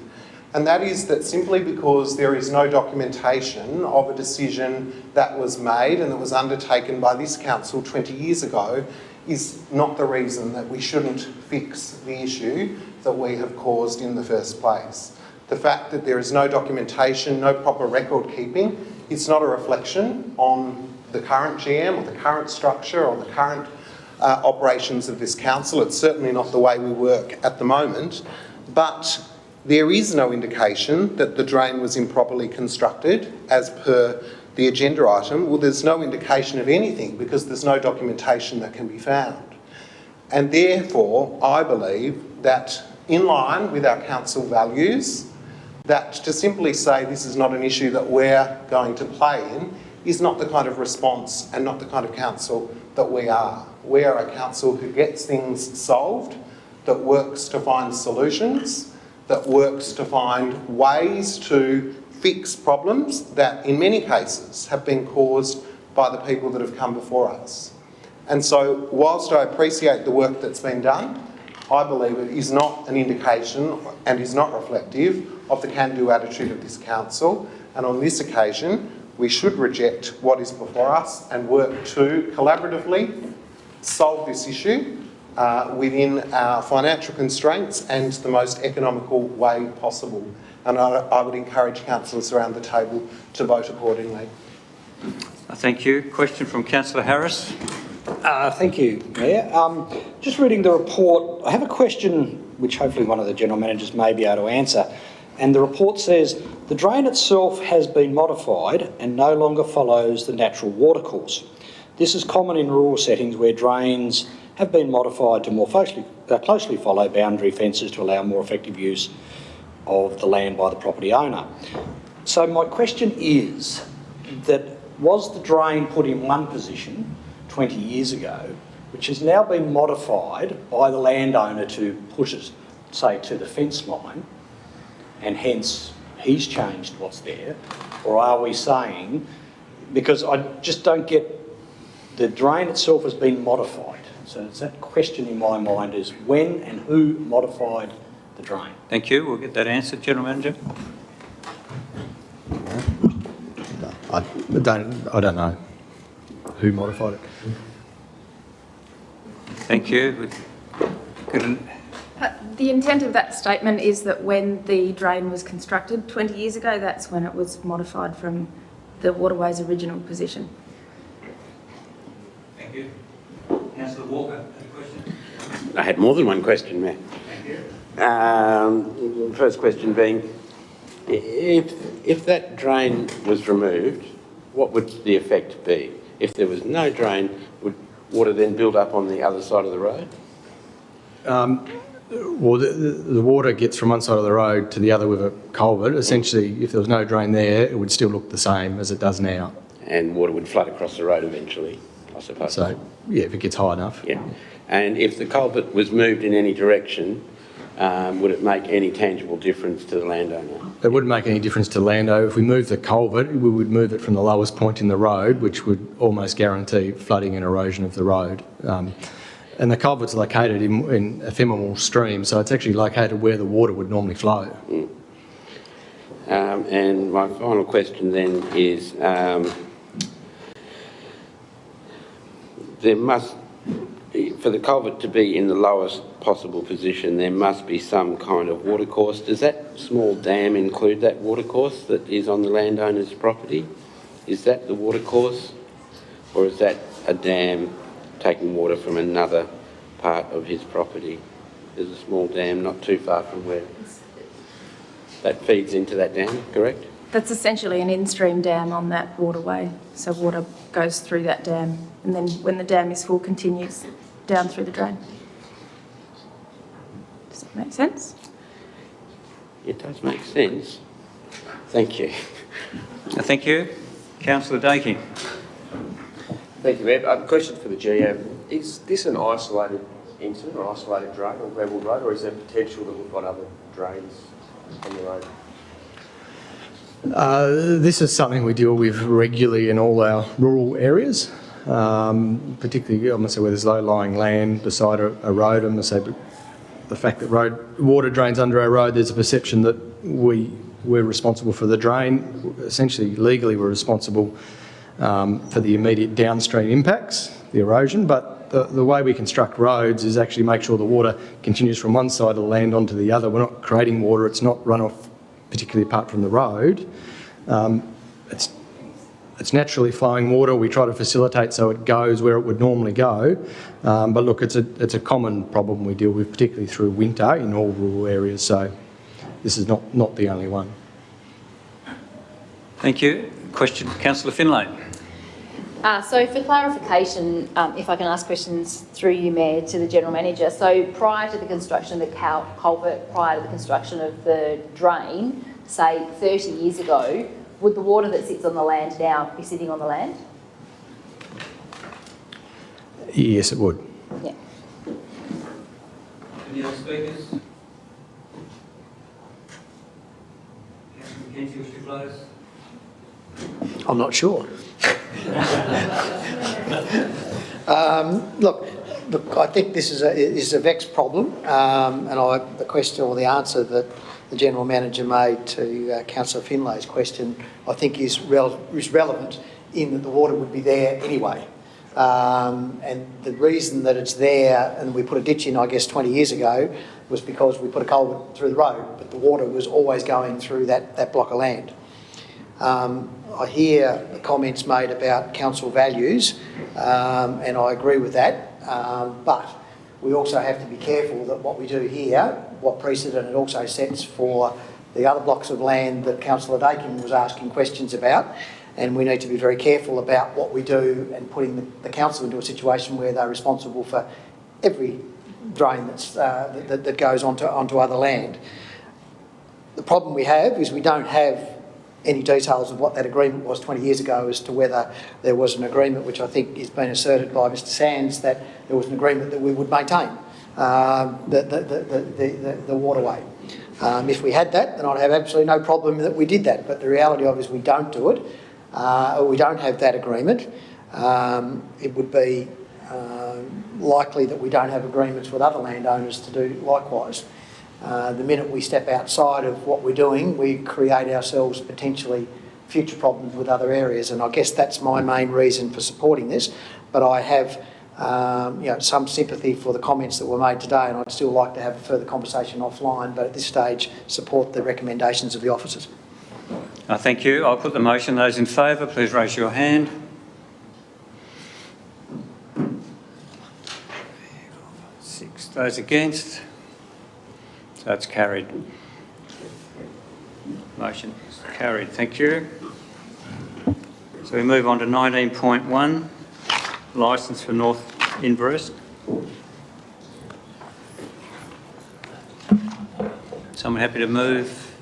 And that is that simply because there is no documentation of a decision that was made and that was undertaken by this council 20 years ago is not the reason that we shouldn't fix the issue that we have caused in the first place. The fact that there is no documentation, no proper record keeping, it's not a reflection on the current GM or the current structure or the current operations of this council. It's certainly not the way we work at the moment. But there is no indication that the drain was improperly constructed as per the agenda item. Well, there's no indication of anything because there's no documentation that can be found. And therefore, I believe that in line with our council values, that to simply say this is not an issue that we're going to play in is not the kind of response and not the kind of council that we are. We are a council who gets things solved, that works to find solutions, that works to find ways to fix problems that in many cases have been caused by the people that have come before us. And so whilst I appreciate the work that's been done, I believe it is not an indication and is not reflective of the can-do attitude of this council. And on this occasion, we should reject what is before us and work to collaboratively solve this issue within our financial constraints and the most economical way possible. And I would encourage councillors around the table to vote accordingly. Thank you. Question from Councillor Harris. Thank you, Mayor. Just reading the report, I have a question which hopefully one of the General Managers may be able to answer. And the report says, the drain itself has been modified and no longer follows the natural water course. This is common in rural settings where drains have been modified to more closely follow boundary fences to allow more effective use of the land by the property owner. So my question is that was the drain put in one position 20 years ago, which has now been modified by the landowner to put it, say, to the fence line, and hence he's changed what's there? Or are we saying, because I just don't get, the drain itself has been modified. So it's that question in my mind is when and who modified the drain? Thank you. We'll get that answered. General Manager. I don't know who modified it. Thank you. The intent of that statement is that when the drain was constructed 20 years ago, that's when it was modified from the waterway's original position. Thank you. Councillor Walker, has a question? I had more than one question, Mayor. Thank you. First question being, if that drain was removed, what would the effect be? If there was no drain, would water then build up on the other side of the road? Well, the water gets from one side of the road to the other with a culvert. Essentially, if there was no drain there, it would still look the same as it does now. And water would flood across the road eventually, I suppose. So, yeah, if it gets high enough. Yeah. And if the culvert was moved in any direction, would it make any tangible difference to the landowner? It wouldn't make any difference to the landowner. If we moved the culvert, we would move it from the lowest point in the road, which would almost guarantee flooding and erosion of the road. And the culvert's located in ephemeral stream, so it's actually located where the water would normally flow. Mm. And my final question then is, there must, for the culvert to be in the lowest possible position, there must be some kind of watercourse. Does that small dam include that watercourse that is on the landowner's property? Is that the watercourse, or is that a dam taking water from another part of his property? There's a small dam not too far from where that feeds into that dam, correct? That's essentially an in-stream dam on that waterway. So water goes through that dam and then when the dam is full, continues down through the drain. Does that make sense? It does make sense. Thank you. Thank you. Councillor Dakey. Thank you, Mayor. Question for the GM. Is this an isolated incident or isolated drain on Glenwood Road, or is there potential that we've got other drains on the road? This is something we deal with regularly in all our rural areas, particularly I'm going to say where there's low-lying land beside a road. I'm going to say the fact that water drains under our road, there's a perception that we're responsible for the drain. Essentially, legally, we're responsible for the immediate downstream impacts, the erosion, but the way we construct roads is actually make sure the water continues from one side of the land onto the other. We're not creating water, it's not runoff, particularly apart from the road. It's naturally flowing water. We try to facilitate so it goes where it would normally go. But look, it's a common problem we deal with, particularly through winter in all rural areas, so this is not the only one. Thank you. Question, Councillor Finlay. So for clarification, if I can ask questions through you, Mayor, to the General Manager. So prior to the construction of the culvert, prior to the construction of the drain, say 30 years ago, would the water that sits on the land now be sitting on the land? Yes, it would. Yeah. Any other speakers? Councillor McKenzie, wish to close? I'm not sure. Look, I think this is a vexed problem, and the question or the answer that the General Manager made to Councillor Finlay's question, I think is relevant in that the water would be there anyway. And the reason that it's there, and we put a ditch in, I guess, 20 years ago, was because we put a culvert through the road, but the water was always going through that block of land. I hear the comments made about council values, and I agree with that, but we also have to be careful that what we do here, what precedent it also sets for the other blocks of land that Councillor Dakin was asking questions about, and we need to be very careful about what we do and putting the council into a situation where they're responsible for every drain that goes onto other land. The problem we have is we don't have any details of what that agreement was 20 years ago as to whether there was an agreement, which I think has been asserted by Mr Sands, that there was an agreement that we would maintain the waterway. If we had that, then I'd have absolutely no problem that we did that. But the reality of it is we don't do it, or we don't have that agreement. It would be likely that we don't have agreements with other landowners to do likewise. The minute we step outside of what we're doing, we create ourselves potentially future problems with other areas, and I guess that's my main reason for supporting this. But I have some sympathy for the comments that were made today, and I'd still like to have a further conversation offline, but at this stage support the recommendations of the officers. Thank you. I'll put the motion. Those in favour, please raise your hand. Six. Those against? So that's carried. Motion is carried. Thank you. So we move on to 19.1, licence for North Inverest. Someone happy to move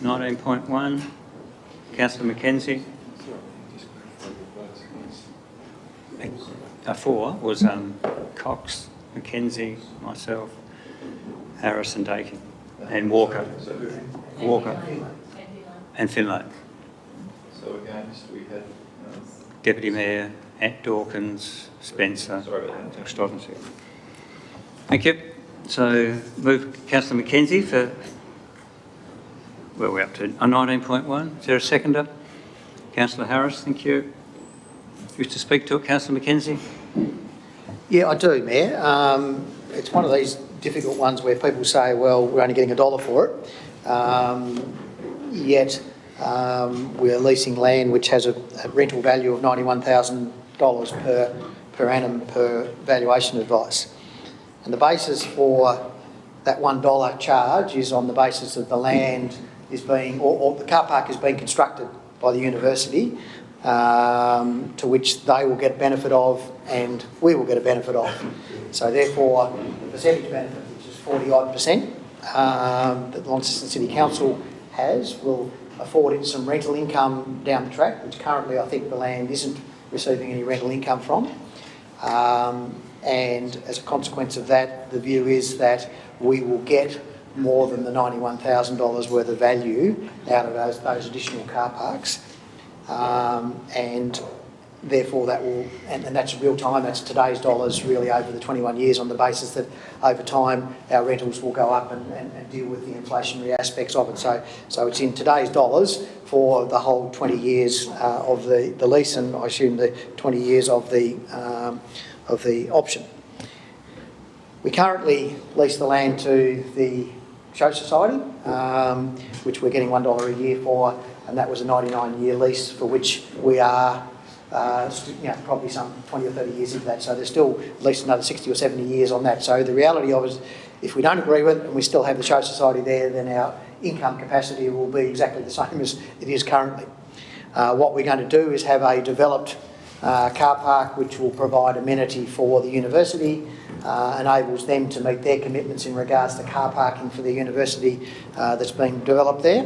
19.1? Councillor Mackenzie. 4 was Cox, Mackenzie, myself, Harris and Dakin, and Walker. And Finlay. So against we had Deputy Mayor, Ant Dawkins, Spencer, Stodden. Thank you. So move Councillor Mackenzie for, where are we up to? 19.1. Is there a seconder? Councillor Harris, thank you. Wish to speak to it, Councillor Mackenzie? Yeah, I do, Mayor. It's one of these difficult ones where people say, well, we're only getting $1 for it, yet we're leasing land which has a rental value of $91,000 per annum per valuation advice. And the basis for that $1 charge is on the basis of the land is being, or the car park is being constructed by the university, to which they will get benefit of and we will get a benefit of. So therefore, the percentage benefit, which is 40-odd% that the Launceston City Council has, will afford it some rental income down the track, which currently I think the land isn't receiving any rental income from. And as a consequence of that, the view is that we will get more than the $91,000 worth of value out of those additional car parks. And therefore that will, and that's real time, that's today's dollars really over the 21 years, on the basis that over time our rentals will go up and deal with the inflationary aspects of it. So it's in today's dollars for the whole 20 years of the lease, and I assume the 20 years of the option. We currently lease the land to the Show Society, which we're getting $1 a year for, and that was a 99-year lease for which we are probably some 20 or 30 years into that. So there's still at least another 60 or 70 years on that. So the reality of it is, if we don't agree with it and we still have the Show Society there, then our income capacity will be exactly the same as it is currently. What we're going to do is have a developed car park which will provide amenity for the university, enables them to meet their commitments in regards to car parking for the university that's being developed there.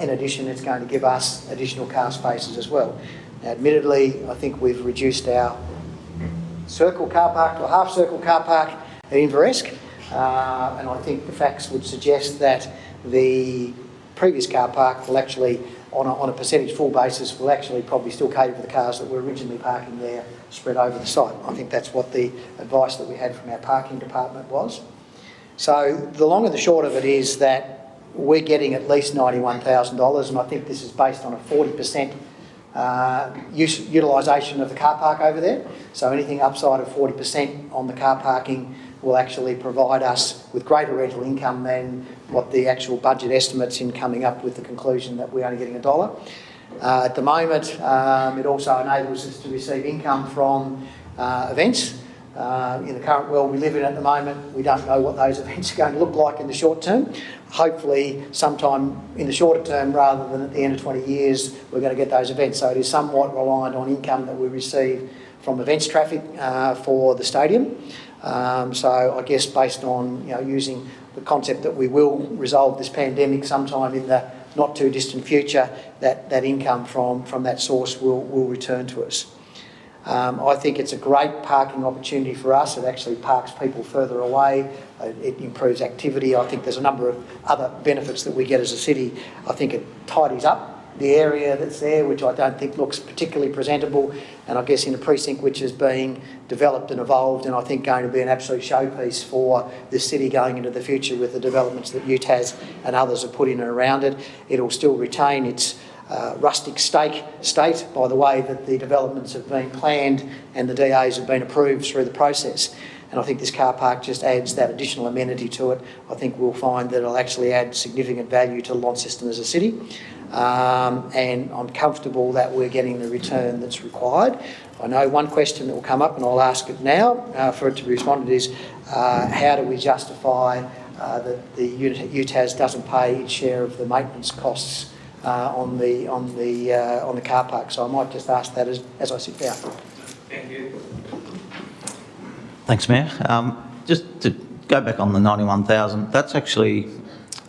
In addition, it's going to give us additional car spaces as well. Now, admittedly, I think we've reduced our circle car park to a half-circle car park at Inveresk, and I think the facts would suggest that the previous car park will actually, on a percentage full basis, will actually probably still cater for the cars that were originally parking there spread over the site. I think that's what the advice that we had from our parking department was. So the long and the short of it is that we're getting at least $91,000, and I think this is based on a 40% utilisation of the car park over there. So anything upside of 40% on the car parking will actually provide us with greater rental income than what the actual budget estimates in coming up with the conclusion that we're only getting $1. At the moment, it also enables us to receive income from events. In the current world we live in at the moment, we don't know what those events are going to look like in the short term. Hopefully sometime in the shorter term, rather than at the end of 20 years, we're going to get those events. So it is somewhat reliant on income that we receive from events traffic for the stadium. So I guess based on using the concept that we will resolve this pandemic sometime in the not too distant future, that income from that source will return to us. I think it's a great parking opportunity for us. It actually parks people further away. It improves activity. I think there's a number of other benefits that we get as a city. I think it tidies up the area that's there, which I don't think looks particularly presentable, and I guess in a precinct which is being developed and evolved, and I think going to be an absolute showpiece for the city going into the future with the developments that UTAS and others have put in and around it. It'll still retain its rustic state by the way that the developments have been planned and the DAs have been approved through the process. And I think this car park just adds that additional amenity to it. I think we'll find that it'll actually add significant value to Launceston as a city. And I'm comfortable that we're getting the return that's required. I know one question that will come up, and I'll ask it now for it to be responded, is how do we justify that the UTAS doesn't pay its share of the maintenance costs on the car park? So I might just ask that as I sit down. Thank you. Thanks, Mayor. Just to go back on the 91,000, that's actually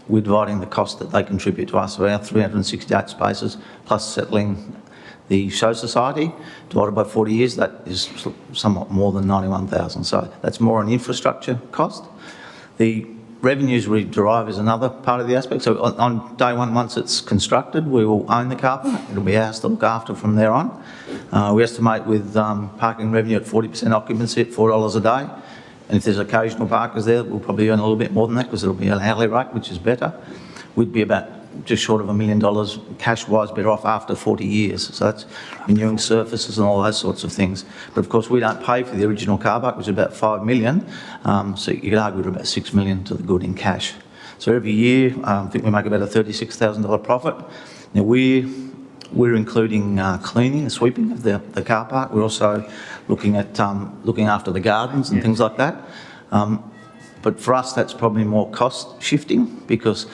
we're dividing the cost that they contribute to us, our 368 spaces, plus settling the show society, divided by 40 years, that is somewhat more than 91,000. So that's more an infrastructure cost. The revenues we derive is another part of the aspect. So on day one, once it's constructed, we will own the car park. It'll be ours to look after from there on. We estimate with parking revenue at 40% occupancy at $4 a day. And if there's occasional parkers there, we'll probably earn a little bit more than that because it'll be an hourly rate, which is better. We'd be about just short of $1 million cash-wise better off after 40 years. So that's renewing surfaces and all those sorts of things. But of course, we don't pay for the original car park, which is about $5 million. So you could argue we're about $6 million to the good in cash. So every year, I think we make about a $36,000 profit. Now we're including cleaning and sweeping of the car park. We're also looking at looking after the gardens and things like that. But for us, that's probably more cost shifting because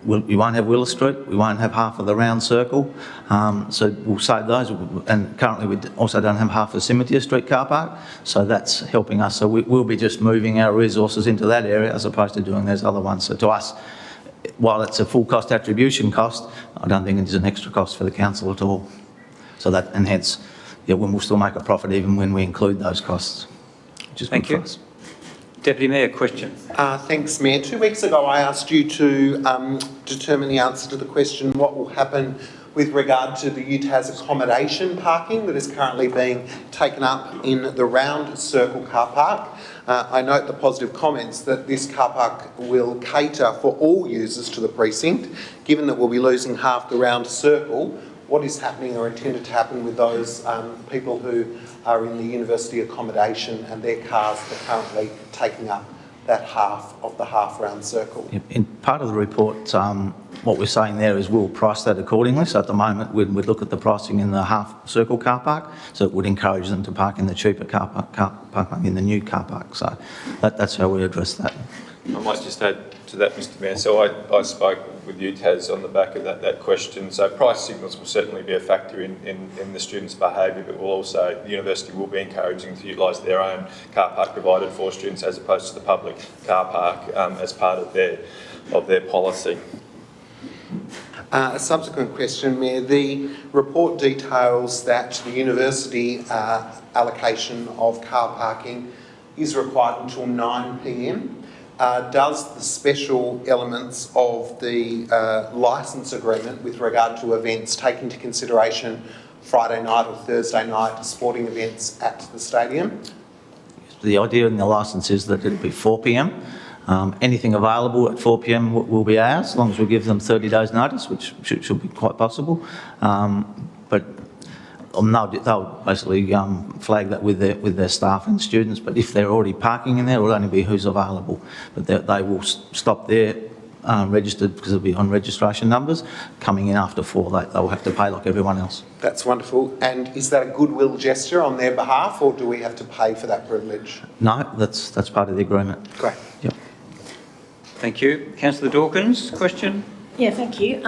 we won't have Willow Street, we won't have half of the round circle, so we'll save those. And currently we also don't have half of Cimetière Street car park, so that's helping us. So we'll be just moving our resources into that area as opposed to doing those other ones. So to us, while it's a full cost attribution cost, I don't think it is an extra cost for the council at all. So that, and hence, yeah, we'll still make a profit even when we include those costs, which is good for us. Deputy Mayor, question. Thanks, Mayor. 2 weeks ago, I asked you to determine the answer to the question, what will happen with regard to the UTAS accommodation parking that is currently being taken up in the round circle car park. I note the positive comments that this car park will cater for all users to the precinct. Given that we'll be losing half the round circle, what is happening or intended to happen with those people who are in the university accommodation and their cars that are currently taking up that half of the half-round circle? In part of the report, what we're saying there is we'll price that accordingly. So at the moment, we'd look at the pricing in the half-circle car park, so it would encourage them to park in the cheaper car park in the new car park. So that's how we address that. I might just add to that, Mr Mayor. So I spoke with UTAS on the back of that question. So price signals will certainly be a factor in the students' behaviour, but we'll also, the university will be encouraging to utilise their own car park provided for students as opposed to the public car park as part of their policy. A subsequent question, Mayor. The report details that the university allocation of car parking is required until 9 p.m. Does the special elements of the licence agreement with regard to events take into consideration Friday night or Thursday night sporting events at the stadium? The idea in the licence is that it'll be 4 p.m. Anything available at 4 p.m. will be ours, as long as we give them 30 days notice, which should be quite possible. But they'll basically flag that with their staff and students. But if they're already parking in there, it will only be who's available. But they will stop there, registered, because it'll be on registration numbers. Coming in after 4, they'll have to pay like everyone else. That's wonderful. And is that a goodwill gesture on their behalf, or do we have to pay for that privilege? No, that's part of the agreement. Great. Yep. Thank you. Councillor Dawkins, question? Yeah, thank you.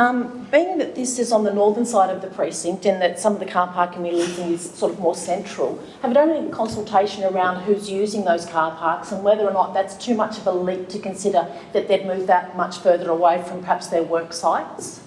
Being that this is on the northern side of the precinct and that some of the car parking we're using is sort of more central, have you done any consultation around who's using those car parks and whether or not that's too much of a leap to consider that they'd move that much further away from perhaps their work sites?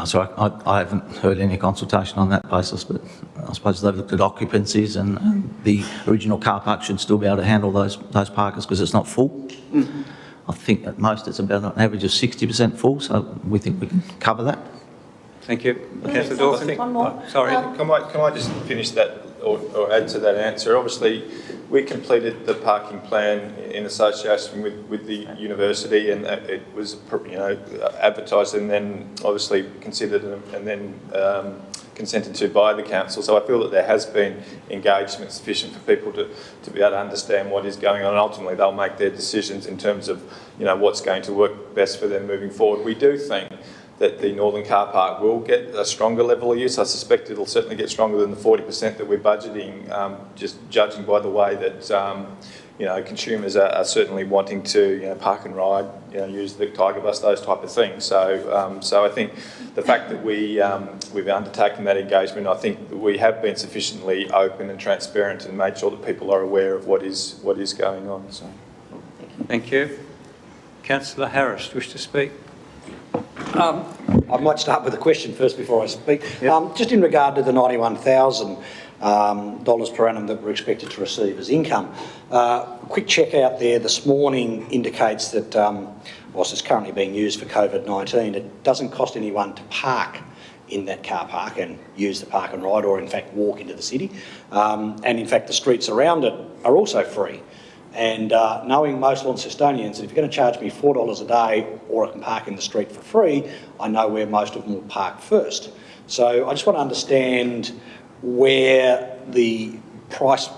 So I haven't heard any consultation on that basis, but I suppose they've looked at occupancies and the original car park should still be able to handle those parkers because it's not full. Mm-hmm. I think at most it's about an average of 60% full, so we think we can cover that. Thank you. Councillor Dawson. One more. Sorry. Can I just finish that or add to that answer? Obviously, we completed the parking plan in association with the university, and it was advertised and then obviously considered and then consented to by the council. So I feel that there has been engagement sufficient for people to be able to understand what is going on, and ultimately they'll make their decisions in terms of what's going to work best for them moving forward. We do think that the Northern Car Park will get a stronger level of use. I suspect it'll certainly get stronger than the 40% that we're budgeting, just judging by the way that consumers are certainly wanting to park and ride, use the Tiger Bus, those type of things. So I think the fact that we've undertaken that engagement, I think that we have been sufficiently open and transparent and made sure that people are aware of what is going on. So, thank you. Councillor Harris, wish to speak? I might start with a question first before I speak. Yep. Just in regard to the $91,000 per annum that we're expected to receive as income, a quick check out there this morning indicates that whilst it's currently being used for COVID-19, it doesn't cost anyone to park in that car park and use the park and ride, or in fact walk into the city. And in fact the streets around it are also free. And knowing most Launcestonians, if you're going to charge me $4 a day or I can park in the street for free, I know where most of them will park first. So I just want to understand where the price,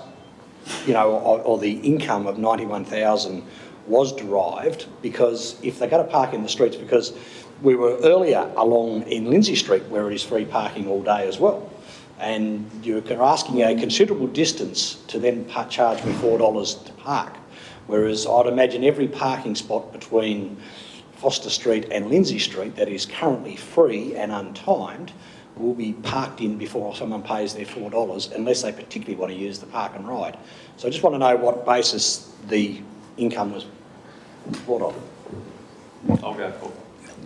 or the income of $91,000 was derived, because if they're going to park in the streets, because we were earlier along in Lindsay Street where it is free parking all day as well. And you're asking a considerable distance to then charge me $4 to park. Whereas I'd imagine every parking spot between Foster Street and Lindsay Street that is currently free and untimed will be parked in before someone pays their $4, unless they particularly want to use the park and ride. So I just want to know what basis the income was brought on. I'll go for it.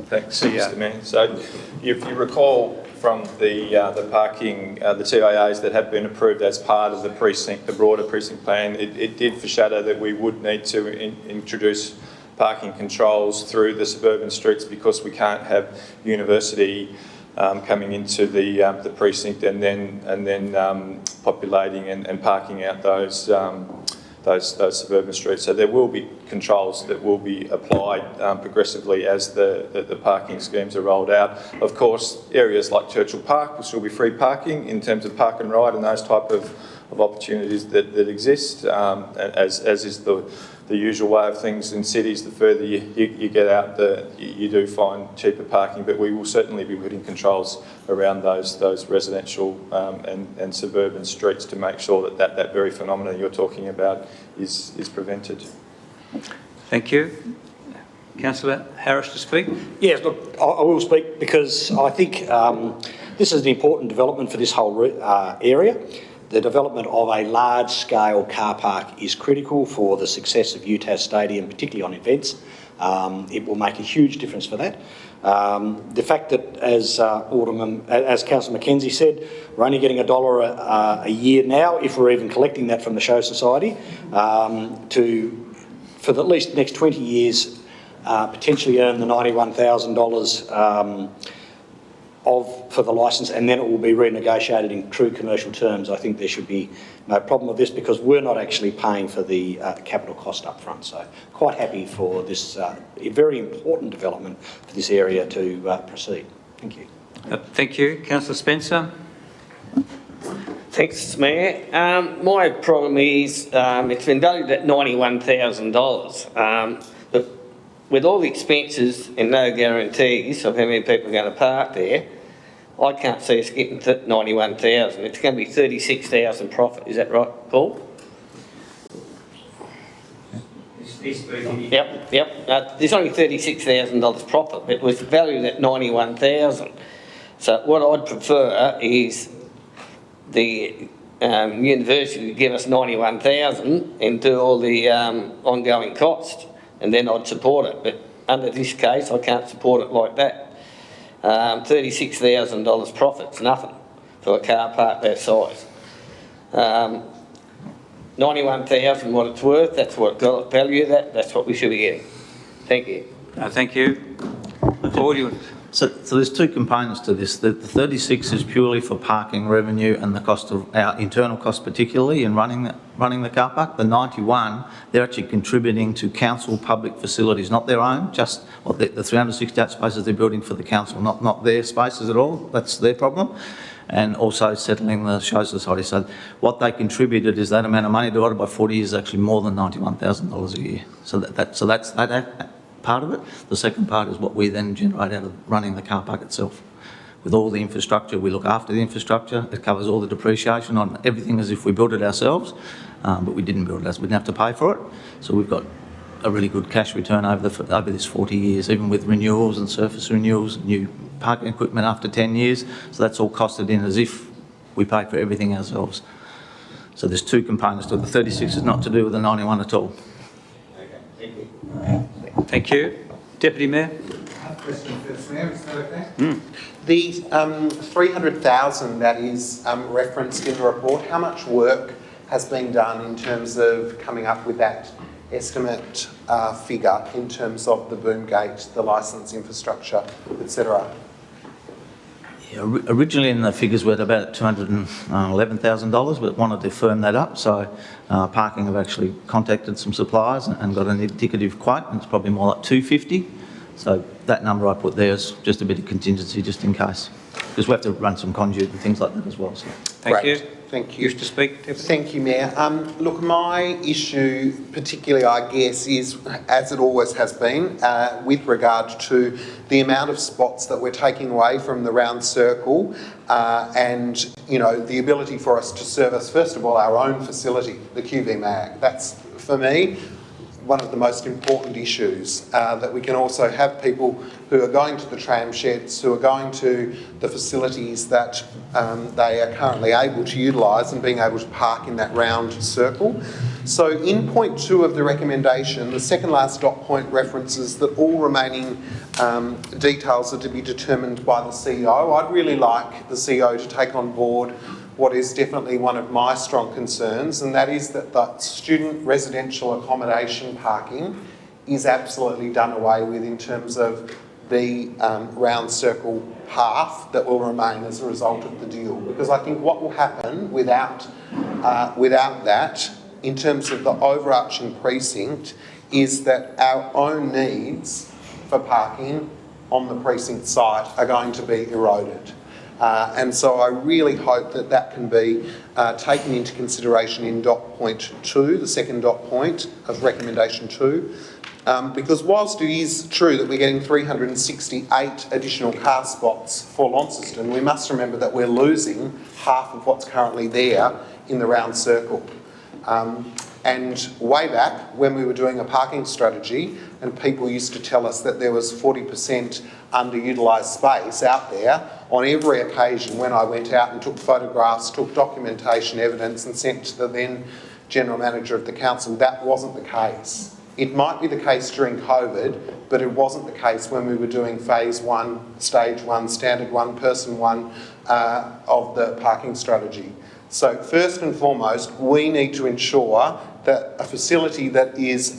Thanks, Mr. Mayor. So if you recall from the parking, the TIAs that have been approved as part of the precinct, the broader precinct plan, it did foreshadow that we would need to introduce parking controls through the suburban streets, because we can't have university coming into the precinct and then populating and parking out those suburban streets. So there will be controls that will be applied progressively as the parking schemes are rolled out. Of course, areas like Churchill Park will still be free parking in terms of park and ride and those type of opportunities that exist, as is the usual way of things in cities. The further you get out, you do find cheaper parking, but we will certainly be putting controls around those residential and suburban streets to make sure that very phenomenon you're talking about is prevented. Thank you. Councillor Harris to speak? Yes, look, I will speak because I think this is an important development for this whole area. The development of a large-scale car park is critical for the success of UTAS Stadium, particularly on events. It will make a huge difference for that. The fact that, as Councillor Mackenzie said, we're only getting $1 a year now, if we're even collecting that from the Show Society, for the at least next 20 years, potentially earn the $91,000 for the licence, and then it will be renegotiated in true commercial terms. I think there should be no problem with this, because we're not actually paying for the capital cost up front. So quite happy for this very important development for this area to proceed. Thank you. Thank you. Councillor Spencer. Thanks, Mayor. My problem is it's been valued at $91,000. But with all the expenses and no guarantees of how many people are going to park there, I can't see us getting $91,000. It's going to be $36,000 profit. Is that right, Paul? Yep. There's only $36,000 profit. It was valued at $91,000. So what I'd prefer is the university to give us $91,000 and do all the ongoing costs, and then I'd support it. But under this case, I can't support it like that. $36,000 profit's nothing for a car park that size. 91,000 what it's worth, that's what got value, that's what we should be getting. Thank you. Thank you. So there's two components to this. The 36 is purely for parking revenue and the cost of our internal costs, particularly in running the car park. The 91, they're actually contributing to council public facilities, not their own, just the 368 spaces they're building for the council, not their spaces at all. That's their problem. And also settling the show society. So what they contributed is that amount of money divided by 40 is actually more than $91,000 a year. So that's that part of it. The second part is what we then generate out of running the car park itself. With all the infrastructure, we look after the infrastructure. It covers all the depreciation on everything as if we built it ourselves, but we didn't build it ourselves. We didn't have to pay for it. So we've got a really good cash return over this 40 years, even with renewals and surface renewals, new parking equipment after 10 years. So that's all costed in as if we paid for everything ourselves. So there's two components to it. The 36 is not to do with the 91 at all. Thank you. Deputy Mayor. Question first, Mayor, is that okay? The 300,000 that is referenced in the report, how much work has been done in terms of coming up with that estimate figure in terms of the boom gate, the licence infrastructure, etc.? Yeah, originally in the figures were at about $211,000, but wanted to firm that up. So parking have actually contacted some suppliers and got an indicative quote, and it's probably more like $250. So that number I put there is just a bit of contingency just in case, because we have to run some conduit and things like that as well. So. Thank you. Thank you. Wish to speak, Deputy? Thank you, Mayor. Look, my issue particularly, I guess, is, as it always has been, with regard to the amount of spots that we're taking away from the round circle and, you know, the ability for us to service, first of all, our own facility, the QV Mag. That's, for me, one of the most important issues, that we can also have people who are going to the tram sheds, who are going to the facilities that they are currently able to utilise and being able to park in that round circle. So in point 2 of the recommendation, the second last dot point references that all remaining details are to be determined by the CEO. I'd really like the CEO to take on board what is definitely one of my strong concerns, and that is that the student residential accommodation parking is absolutely done away with in terms of the round circle half that will remain as a result of the deal. Because I think what will happen without that, in terms of the overarching precinct, is that our own needs for parking on the precinct site are going to be eroded. And so I really hope that that can be taken into consideration in dot point 2, the second dot point of recommendation 2, because whilst it is true that we're getting 368 additional car spots for Launceston, we must remember that we're losing half of what's currently there in the round circle. And way back when we were doing a parking strategy and people used to tell us that there was 40% underutilised space out there, on every occasion when I went out and took photographs, took documentation evidence and sent to the then General Manager of the Council, that wasn't the case. It might be the case during COVID, but it wasn't the case when we were doing phase 1, stage 1, standard 1, person 1 of the parking strategy. So first and foremost, we need to ensure that a facility that is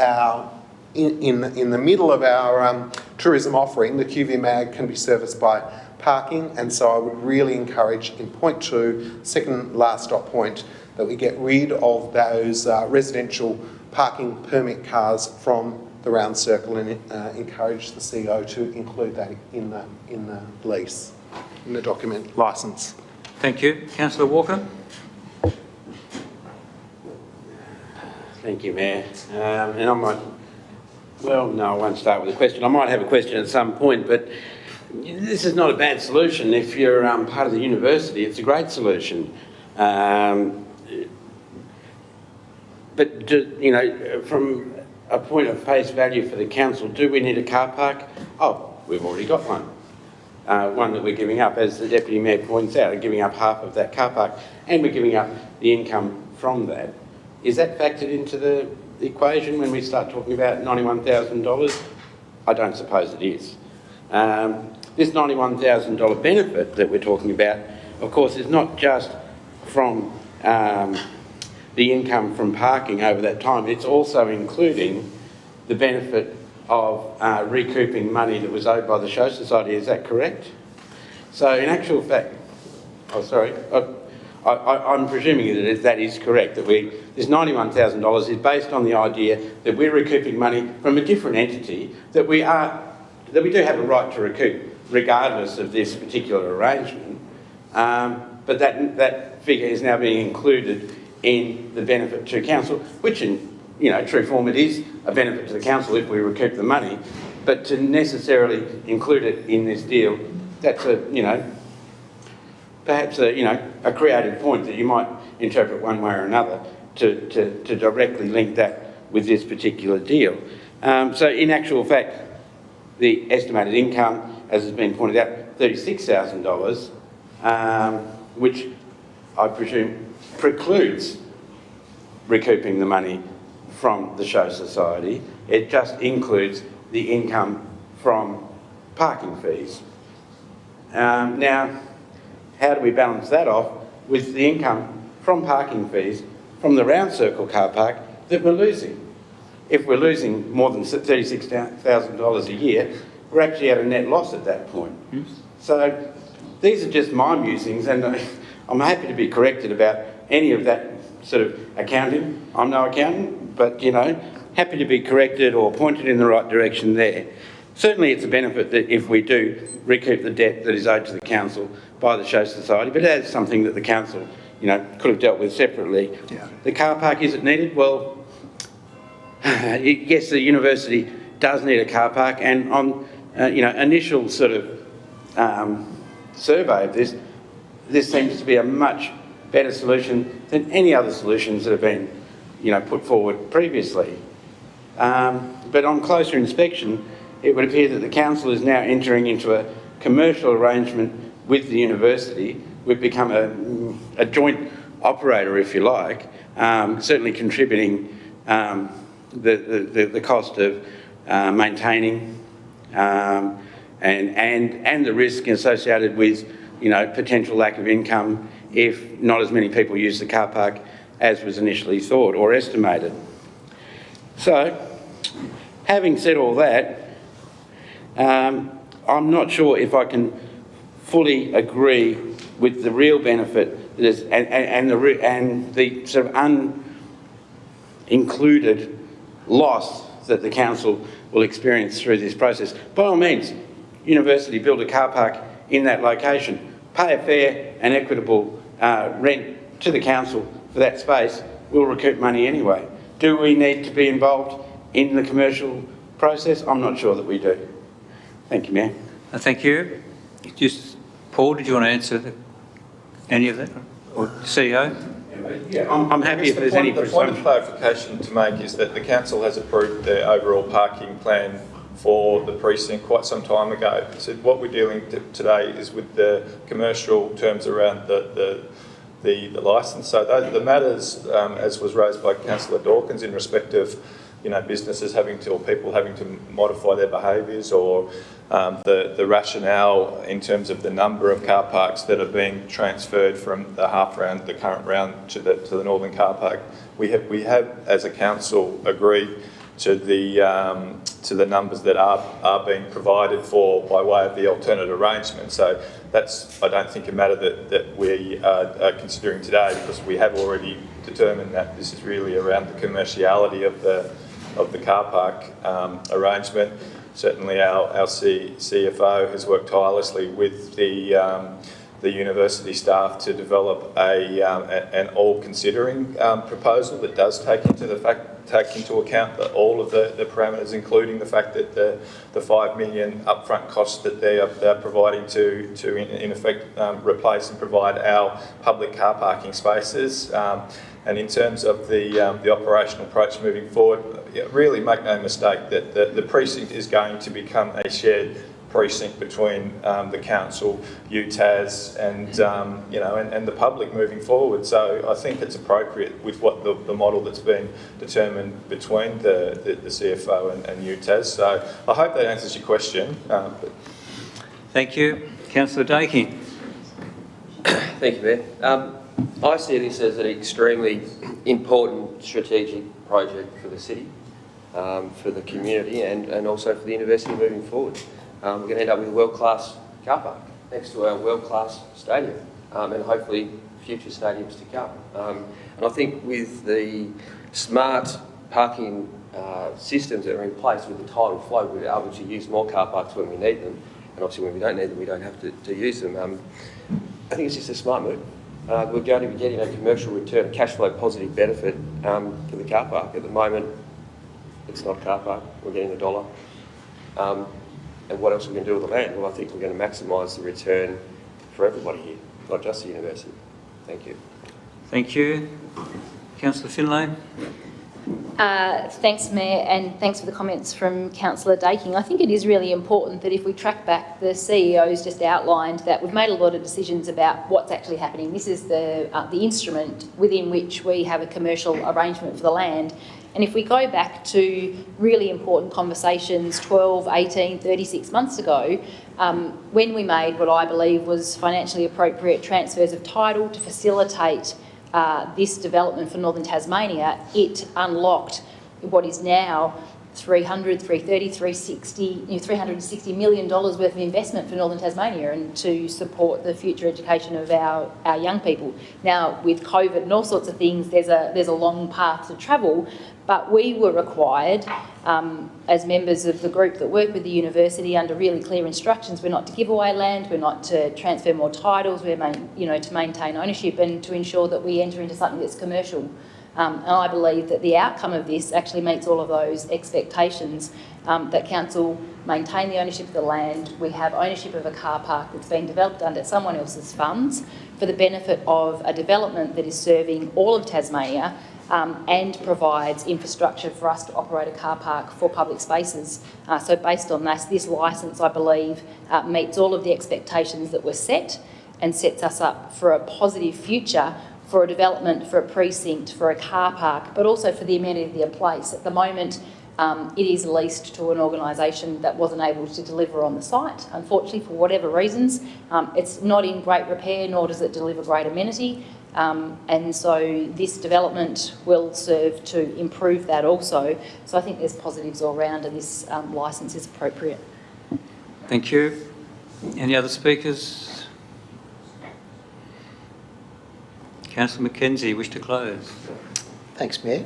in the middle of our tourism offering, the QV Mag, can be serviced by parking, and so I would really encourage in point 2, second last dot point, that we get rid of those residential parking permit cars from the round circle and encourage the CEO to include that in the lease, in the document licence. Thank you. Councillor Walker. Thank you, Mayor. And I might, well, no, I won't start with a question. I might have a question at some point, but this is not a bad solution. If you're part of the university, it's a great solution. But, you know, from a point of face value for the council, do we need a car park? Oh, we've already got one. One that we're giving up, as the Deputy Mayor points out, giving up half of that car park, and we're giving up the income from that. Is that factored into the equation when we start talking about $91,000? I don't suppose it is. This $91,000 benefit that we're talking about, of course, is not just from the income from parking over that time, it's also including the benefit of recouping money that was owed by the Show Society. Is that correct? So in actual fact, I'm presuming that that is correct, that this $91,000 is based on the idea that we're recouping money from a different entity that we do have a right to recoup regardless of this particular arrangement. But that figure is now being included in the benefit to council, which in true form it is a benefit to the council if we recoup the money, but to necessarily include it in this deal, that's perhaps a creative point that you might interpret one way or another to directly link that with this particular deal. So in actual fact, the estimated income, as has been pointed out, $36,000, which I presume precludes recouping the money from the Show Society. It just includes the income from parking fees. Now, how do we balance that off with the income from parking fees from the round circle car park that we're losing? If we're losing more than $36,000 a year, we're actually at a net loss at that point. So these are just my musings, and I'm happy to be corrected about any of that sort of accounting. I'm no accountant, but happy to be corrected or pointed in the right direction there. Certainly it's a benefit that if we do recoup the debt that is owed to the council by the Show Society, but that's something that the council, could have dealt with separately. Yeah. The car park, is it needed? Well, yes, the university does need a car park, and on initial sort of survey of this seems to be a much better solution than any other solutions that have been, put forward previously. But on closer inspection, it would appear that the council is now entering into a commercial arrangement with the university. We've become a joint operator, if you like, certainly contributing the cost of maintaining and the risk associated with potential lack of income if not as many people use the car park as was initially thought or estimated. So, having said all that, I'm not sure if I can fully agree with the real benefit that is, and the sort of unincluded loss that the council will experience through this process. By all means, university build a car park in that location, pay a fair and equitable rent to the council for that space, we'll recoup money anyway. Do we need to be involved in the commercial process? I'm not sure that we do. Thank you, Mayor. Thank you. Paul, did you want to answer any of that? Or CEO? Yeah, I'm happy if there's any presumption. The point of clarification to make is that the council has approved their overall parking plan for the precinct quite some time ago. So what we're dealing today is with the commercial terms around the licence. So the matters, as was raised by Councillor Dawkins in respect of businesses having to, or people having to modify their behaviours, or the rationale in terms of the number of car parks that are being transferred from the half round, the current round, to the northern car park. We have as a council agreed to the numbers that are being provided for by way of the alternate arrangement. So that's, I don't think, a matter that we are considering today, because we have already determined that this is really around the commerciality of the car park arrangement. Certainly our CFO has worked tirelessly with the university staff to develop an all-considering proposal that does take into account all of the parameters, including the fact that the $5 million upfront costs that they're providing to in effect replace and provide our public car parking spaces. And in terms of the operational approach moving forward, really make no mistake that the precinct is going to become a shared precinct between the council, UTAS, and and the public moving forward. So I think it's appropriate with what the model that's been determined between the CFO and UTAS. So I hope that answers your question. Thank you. Councillor Dakey. Thank you, Mayor. I see this as an extremely important strategic project for the city, for the community and also for the university moving forward. We're going to end up with a world-class car park next to our world-class stadium and hopefully future stadiums to come. And I think with the smart parking systems that are in place with the tidal flow, we're able to use more car parks when we need them, and obviously when we don't need them, we don't have to use them. I think it's just a smart move. We're going to be getting a commercial return, a cash flow positive benefit for the car park. At the moment, it's not a car park, we're getting $1. And what else we can do with the land? Well, I think we're going to maximise the return for everybody here, not just the university. Thank you. Thank you. Councillor Finlay. Thanks, Mayor, and thanks for the comments from Councillor Daking. I think it is really important that if we track back, the CEO's just outlined that we've made a lot of decisions about what's actually happening. This is the instrument within which we have a commercial arrangement for the land. And if we go back to really important conversations 12, 18, 36 months ago, when we made what I believe was financially appropriate transfers of title to facilitate this development for Northern Tasmania, it unlocked what is now $360 million worth of investment for Northern Tasmania and to support the future education of our young people. Now, with COVID and all sorts of things, there's a long path to travel, but we were required, as members of the group that work with the university, under really clear instructions, we're not to give away land, we're not to transfer more titles, we're to maintain ownership and to ensure that we enter into something that's commercial. And I believe that the outcome of this actually meets all of those expectations, that council maintain the ownership of the land, we have ownership of a car park that's being developed under someone else's funds for the benefit of a development that is serving all of Tasmania, and provides infrastructure for us to operate a car park for public spaces. So based on this licence, I believe, meets all of the expectations that were set and sets us up for a positive future for a development, for a precinct, for a car park, but also for the amenity of the place. At the moment, it is leased to an organisation that wasn't able to deliver on the site, unfortunately, for whatever reasons. It's not in great repair, nor does it deliver great amenity. And so this development will serve to improve that also. So I think there's positives all round, and this licence is appropriate. Thank you. Any other speakers? Councillor Mackenzie, wish to close. Thanks, Mayor.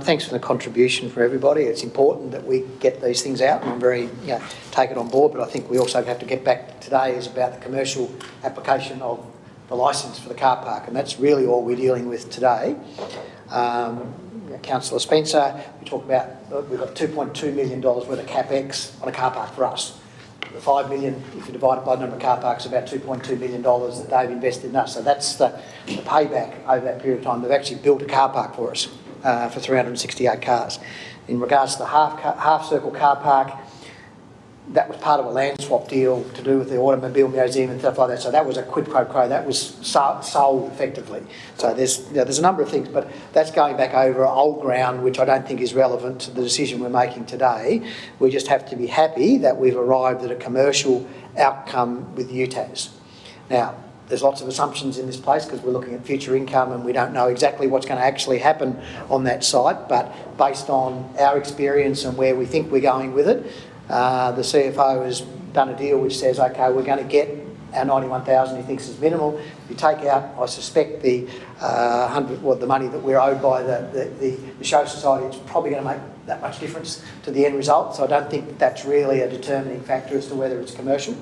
Thanks for the contribution for everybody. It's important that we get these things out, and I'm very, take it on board, but I think we also have to get back today is about the commercial application of the licence for the car park, and that's really all we're dealing with today. Councillor Spencer, we talk about, we've got $2.2 million worth of CapEx on a car park for us. The $5 million, if you divide it by the number of car parks, about $2.2 million that they've invested in us. So that's the payback over that period of time. They've actually built a car park for us for 368 cars. In regards to the half-circle car park, that was part of a land swap deal to do with the automobile museum and stuff like that. So that was a quid pro quo. That was sold effectively. So there's a number of things, but that's going back over old ground, which I don't think is relevant to the decision we're making today. We just have to be happy that we've arrived at a commercial outcome with UTAS. Now, there's lots of assumptions in this place because we're looking at future income and we don't know exactly what's going to actually happen on that site, but based on our experience and where we think we're going with it, the CFO has done a deal which says, okay, we're going to get our 91,000 he thinks is minimal. If you take out, I suspect, the the money that we're owed by the Show Society, it's probably going to make that much difference to the end result. So I don't think that's really a determining factor as to whether it's commercial.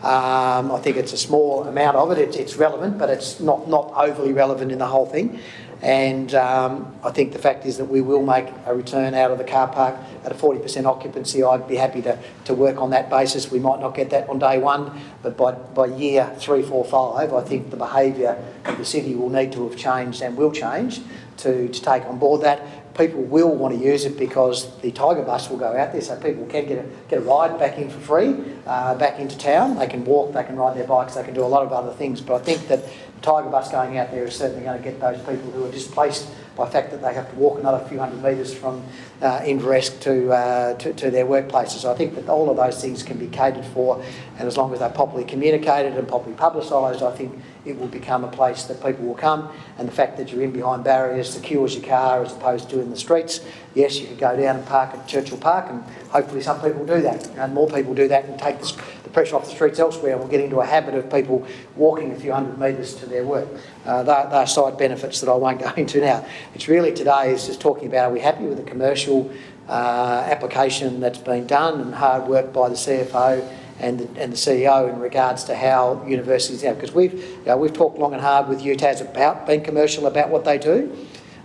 I think it's a small amount of it. It's relevant, but it's not overly relevant in the whole thing. And I think the fact is that we will make a return out of the car park at a 40% occupancy. I'd be happy to work on that basis. We might not get that on day one, but by year 3, 4, 5, I think the behaviour of the city will need to have changed and will change to take on board that. People will want to use it because the Tiger bus will go out there, so people can get a ride back in for free, back into town. They can walk, they can ride their bikes, they can do a lot of other things. But I think that Tiger bus going out there is certainly going to get those people who are displaced by the fact that they have to walk another few hundred metres from Inveresk to their workplaces. So I think that all of those things can be catered for, and as long as they're properly communicated and properly publicised, I think it will become a place that people will come. And the fact that you're in behind barriers secures your car as opposed to in the streets. Yes, you could go down and park at Churchill Park, and hopefully some people do that, and more people do that and take the pressure off the streets elsewhere. We'll get into a habit of people walking a few hundred metres to their work. They're side benefits that I won't go into now. It's really today is just talking about, are we happy with the commercial application that's been done and hard work by the CFO and the CEO in regards to how universities now, because we've talked long and hard with UTAS about being commercial about what they do.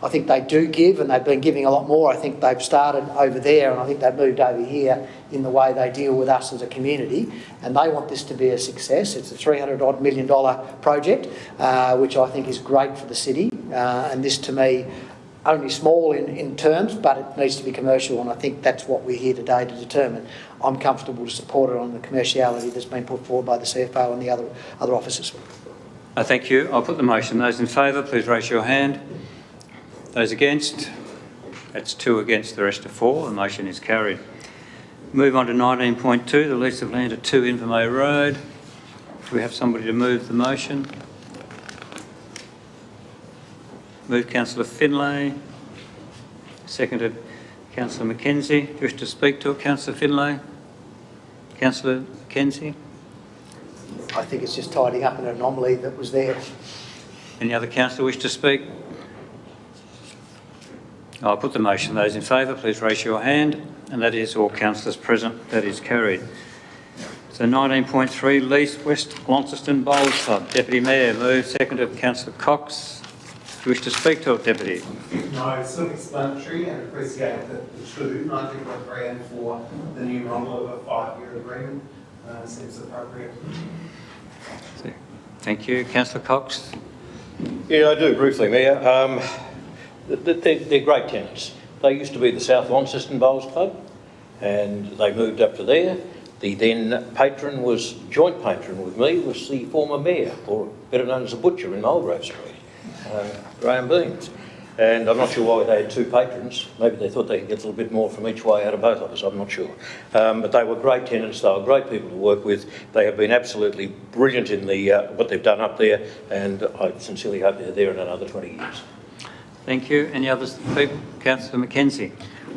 I think they do give, and they've been giving a lot more. I think they've started over there, and I think they've moved over here in the way they deal with us as a community, and they want this to be a success. It's a $300 million project, which I think is great for the city, and this to me, only small in terms, but it needs to be commercial, and I think that's what we're here today to determine. I'm comfortable to support it on the commerciality that's been put forward by the CFO and the other officers. Thank you. I'll put the motion. Those in favour, please raise your hand. Those against? That's 2 against, the rest are 4. The motion is carried. Move on to 19.2, the lease of land at 2 Invermay Road. Do we have somebody to move the motion? Move Councillor Finlay. Seconded Councillor McKenzie. Do you wish to speak to it, Councillor Finlay? Councillor McKenzie? I think it's just tidying up an anomaly that was there. Any other councillor wish to speak? I'll put the motion. Those in favour, please raise your hand. And that is all councillors present. That is carried. So 19.3, lease West Launceston Bowls Club. Deputy Mayor, move. Seconded Councillor Cox. Do you wish to speak to it, Deputy? No, it's self-explanatory and appreciate that the 2.93 and for the new model of a 5-year agreement seems appropriate. Thank you. Councillor Cox? Yeah, I do, briefly, Mayor. They're great tenants. They used to be the South Launceston Bowls Club, and they moved up to there. The then patron was, joint patron with me, was the former mayor, or better known as a butcher in Mulgrave Street, Graham Beans. And I'm not sure why they had 2 patrons. Maybe they thought they could get a little bit more from each way out of both of us, I'm not sure. But they were great tenants, they were great people to work with. They have been absolutely brilliant in what they've done up there, and I sincerely hope they're there in another 20 years. Thank you. Any others? Councillor McKenzie?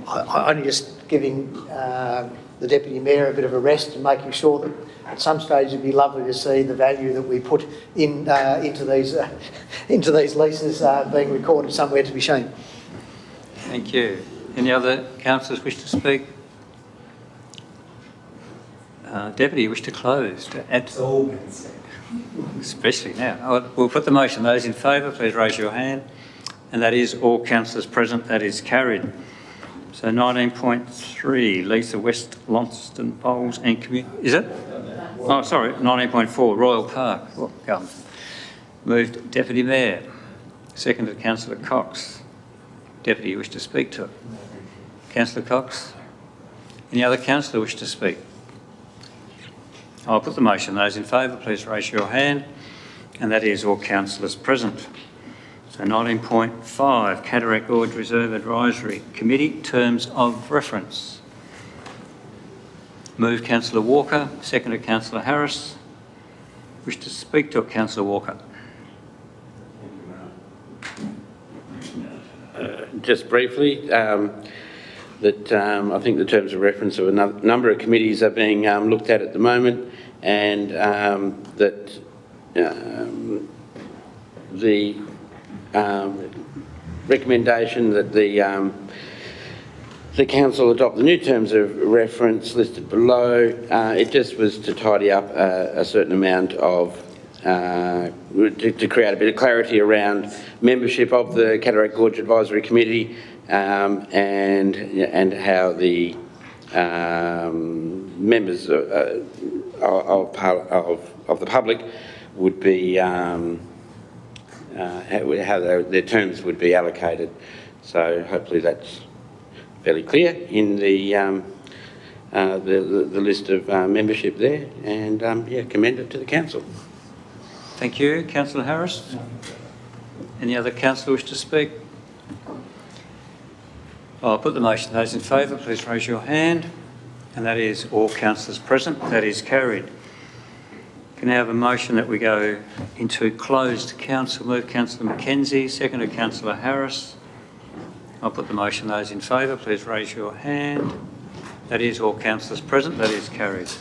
I'm only just giving the Deputy Mayor a bit of a rest and making sure that at some stage it'd be lovely to see the value that we put into these leases being recorded somewhere to be shown. Thank you. Any other councillors wish to speak? Deputy, you wish to close? It's all been said. Especially now. We'll put the motion. Those in favour, please raise your hand. And that is all councillors present. That is carried. So 19.3, lease of West Launceston Bowls and Community. Is it? Oh, sorry, 19.4, Royal Park. Oh, come. Moved Deputy Mayor. Seconded Councillor Cox. Deputy, you wish to speak to it? Councillor Cox? Any other councillor wish to speak? I'll put the motion. Those in favour, please raise your hand. And that is all councillors present. So 19.5, Cataract Gorge Reserve Advisory Committee, terms of reference. Move Councillor Walker, seconded Councillor Harris. Wish to speak to it, Councillor Walker? Just briefly, I think the terms of reference of a number of committees are being looked at the moment, and that the recommendation that the council adopt the new terms of reference listed below. It just was to tidy up a certain amount of, to create a bit of clarity around membership of the Cataract Gorge Advisory Committee, and how the members of the public would be, how their terms would be allocated. So hopefully that's fairly clear in the list of membership there, and yeah, commend it to the council. Thank you. Councillor Harris? Any other councillor wish to speak? I'll put the motion. Those in favour, please raise your hand. And that is all councillors present. That is carried. Can I have a motion that we go into closed council? Move Councillor Mackenzie, seconded Councillor Harris. I'll put the motion. Those in favour, please raise your hand. That is all councillors present. That is carried.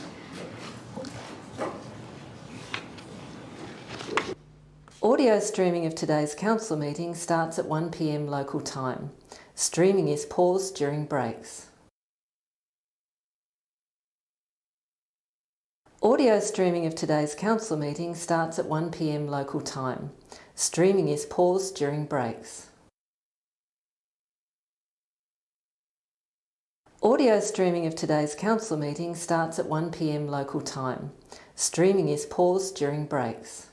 Audio streaming of today's council meeting starts at 1 p.m. local time. Streaming is paused during breaks. Audio streaming of today's council meeting starts at 1 p.m. local time. Streaming is paused during breaks. Audio streaming of today's council meeting starts at 1 p.m. local time. Streaming is paused during breaks.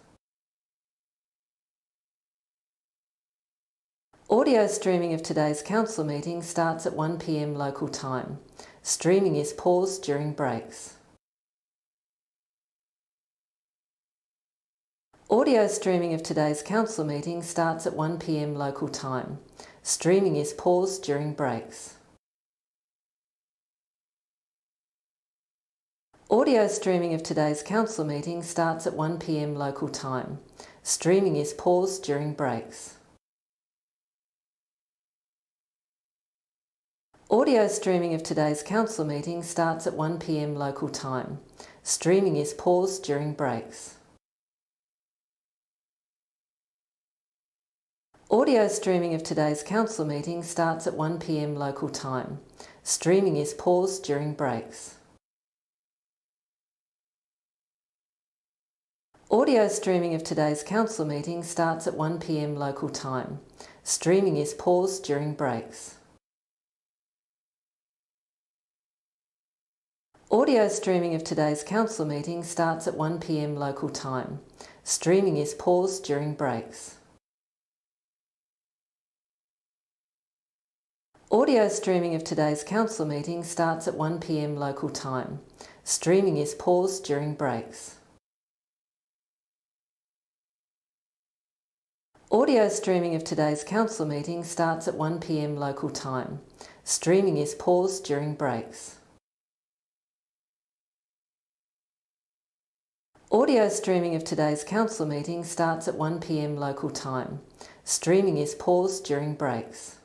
Audio streaming of today's council meeting starts at 1 p.m. local time. Streaming is paused during breaks. Audio streaming of today's council meeting starts at 1 p.m. local time. Streaming is paused during breaks. Audio streaming of today's council meeting starts at 1 p.m. local time. Streaming is paused during breaks. Audio streaming of today's council meeting starts at 1 p.m. local time. Streaming is paused during breaks. Audio streaming of today's council meeting starts at 1 p.m. local time. Streaming is paused during breaks. Audio streaming of today's council meeting starts at 1 p.m. local time. Streaming is paused during breaks. Audio streaming of today's council meeting starts at 1 p.m. local time. Streaming is paused during breaks. Audio streaming of today's council meeting starts at 1 p.m. local time. Streaming is paused during breaks. Audio streaming of today's council meeting starts at 1 p.m. local time. Streaming is paused during breaks.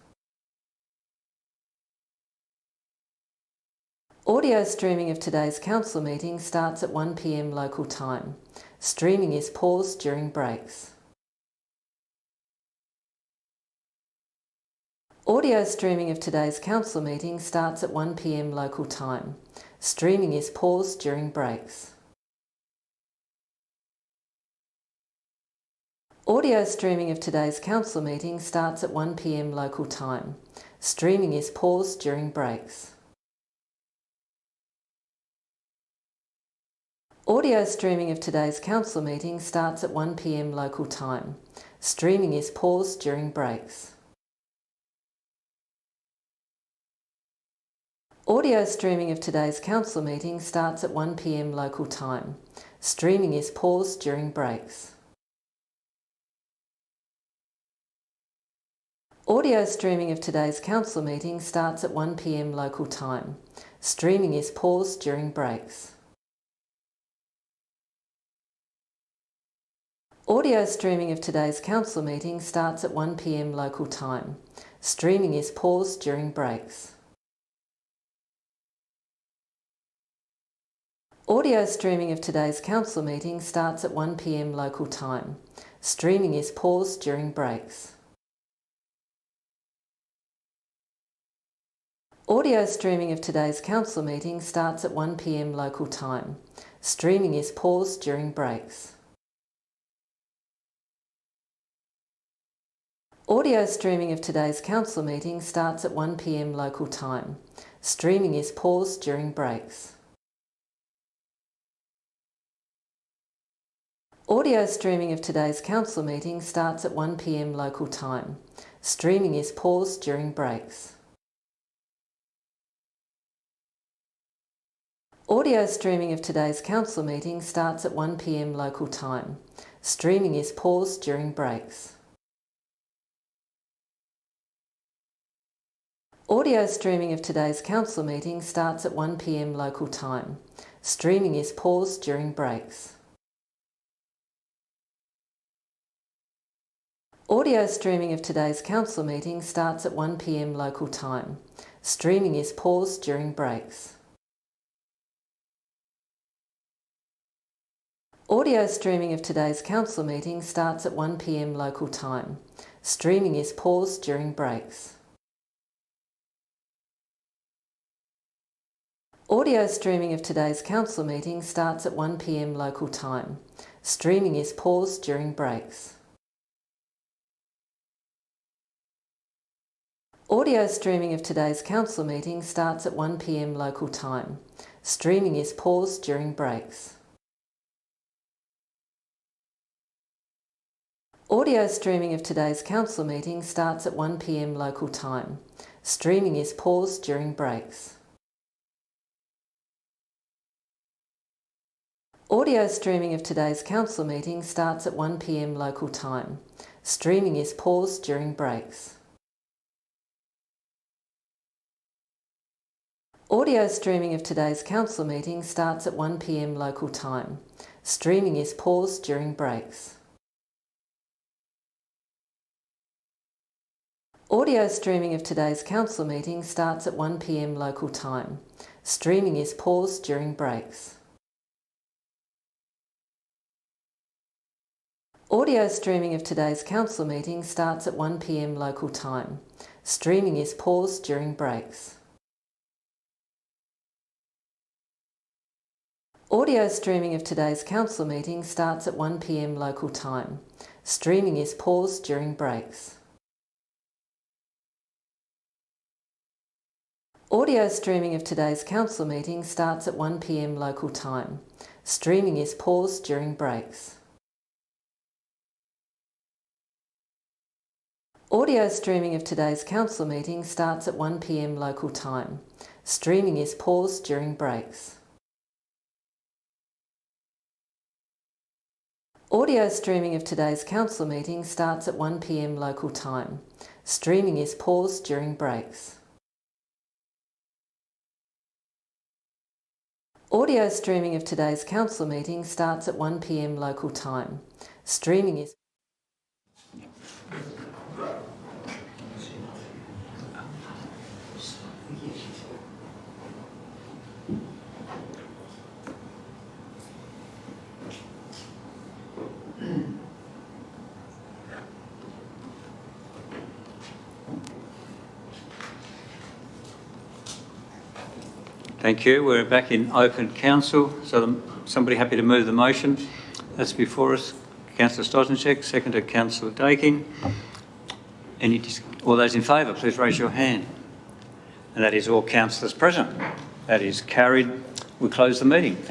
Audio streaming of today's council meeting starts at 1 p.m. local time. Streaming is paused during breaks. Audio streaming of today's council meeting starts at 1 p.m. local time. Streaming is paused during breaks. Audio streaming of today's council meeting starts at 1 p.m. local time. Streaming is paused during breaks. Audio streaming of today's council meeting starts at 1 p.m. local time. Streaming is paused during breaks. Audio streaming of today's council meeting starts at 1 p.m. local time. Streaming is paused during breaks. Audio streaming of today's council meeting starts at 1 p.m. local time. Streaming is paused during breaks. Audio streaming of today's council meeting starts at 1 p.m. local time. Streaming is paused during breaks. Audio streaming of today's council meeting starts at 1 p.m. local time. Streaming is paused during breaks. Audio streaming of today's council meeting starts at 1 p.m. local time. Streaming is paused during breaks. Audio streaming of today's council meeting starts at 1 p.m. local time. Streaming is paused during breaks. Audio streaming of today's council meeting starts at 1 p.m. local time. Streaming is paused during breaks. Audio streaming of today's council meeting starts at 1 p.m. local time. Streaming is paused during breaks. Audio streaming of today's council meeting starts at 1 p.m. local time. Streaming is paused during breaks. Audio streaming of today's council meeting starts at 1 p.m. local time. Streaming is paused during breaks. Audio streaming of today's council meeting starts at 1 p.m. local time. Streaming is paused during breaks. Audio streaming of today's council meeting starts at 1 p.m. local time. Streaming is paused during breaks. Audio streaming of today's council meeting starts at 1 p.m. local time. Streaming is paused during breaks. Audio streaming of today's council meeting starts at 1 p.m. local time. Streaming is paused during breaks. Audio streaming of today's council meeting starts at 1 p.m. local time. Streaming is paused during breaks. Audio streaming of today's council meeting starts at 1 p.m. local time. Streaming is paused during breaks. Audio streaming of today's council meeting starts at 1 p.m. local time. Streaming is paused during breaks. Audio streaming of today's council meeting starts at 1 p.m. local time. Streaming is paused during breaks. Audio streaming of today's council meeting starts at 1 p.m. local time. Streaming is paused during breaks. Audio streaming of today's council meeting starts at 1 p.m. local time. Streaming is paused during breaks. Audio streaming of today's council meeting starts at 1 p.m. local time. Streaming is paused during breaks. Audio streaming of today's council meeting starts at 1 p.m. local time. Streaming is paused during breaks. Audio streaming of today's council meeting starts at 1 p.m. local time. Streaming is paused during breaks. Audio streaming of today's council meeting starts at 1 p.m. local time. Streaming is... Thank you. We're back in open council. So somebody happy to move the motion that's before us? Councillor Stosnicek, seconded Councillor Dakin. All those in favour, please raise your hand. And that is all councillors present. That is carried. We close the meeting.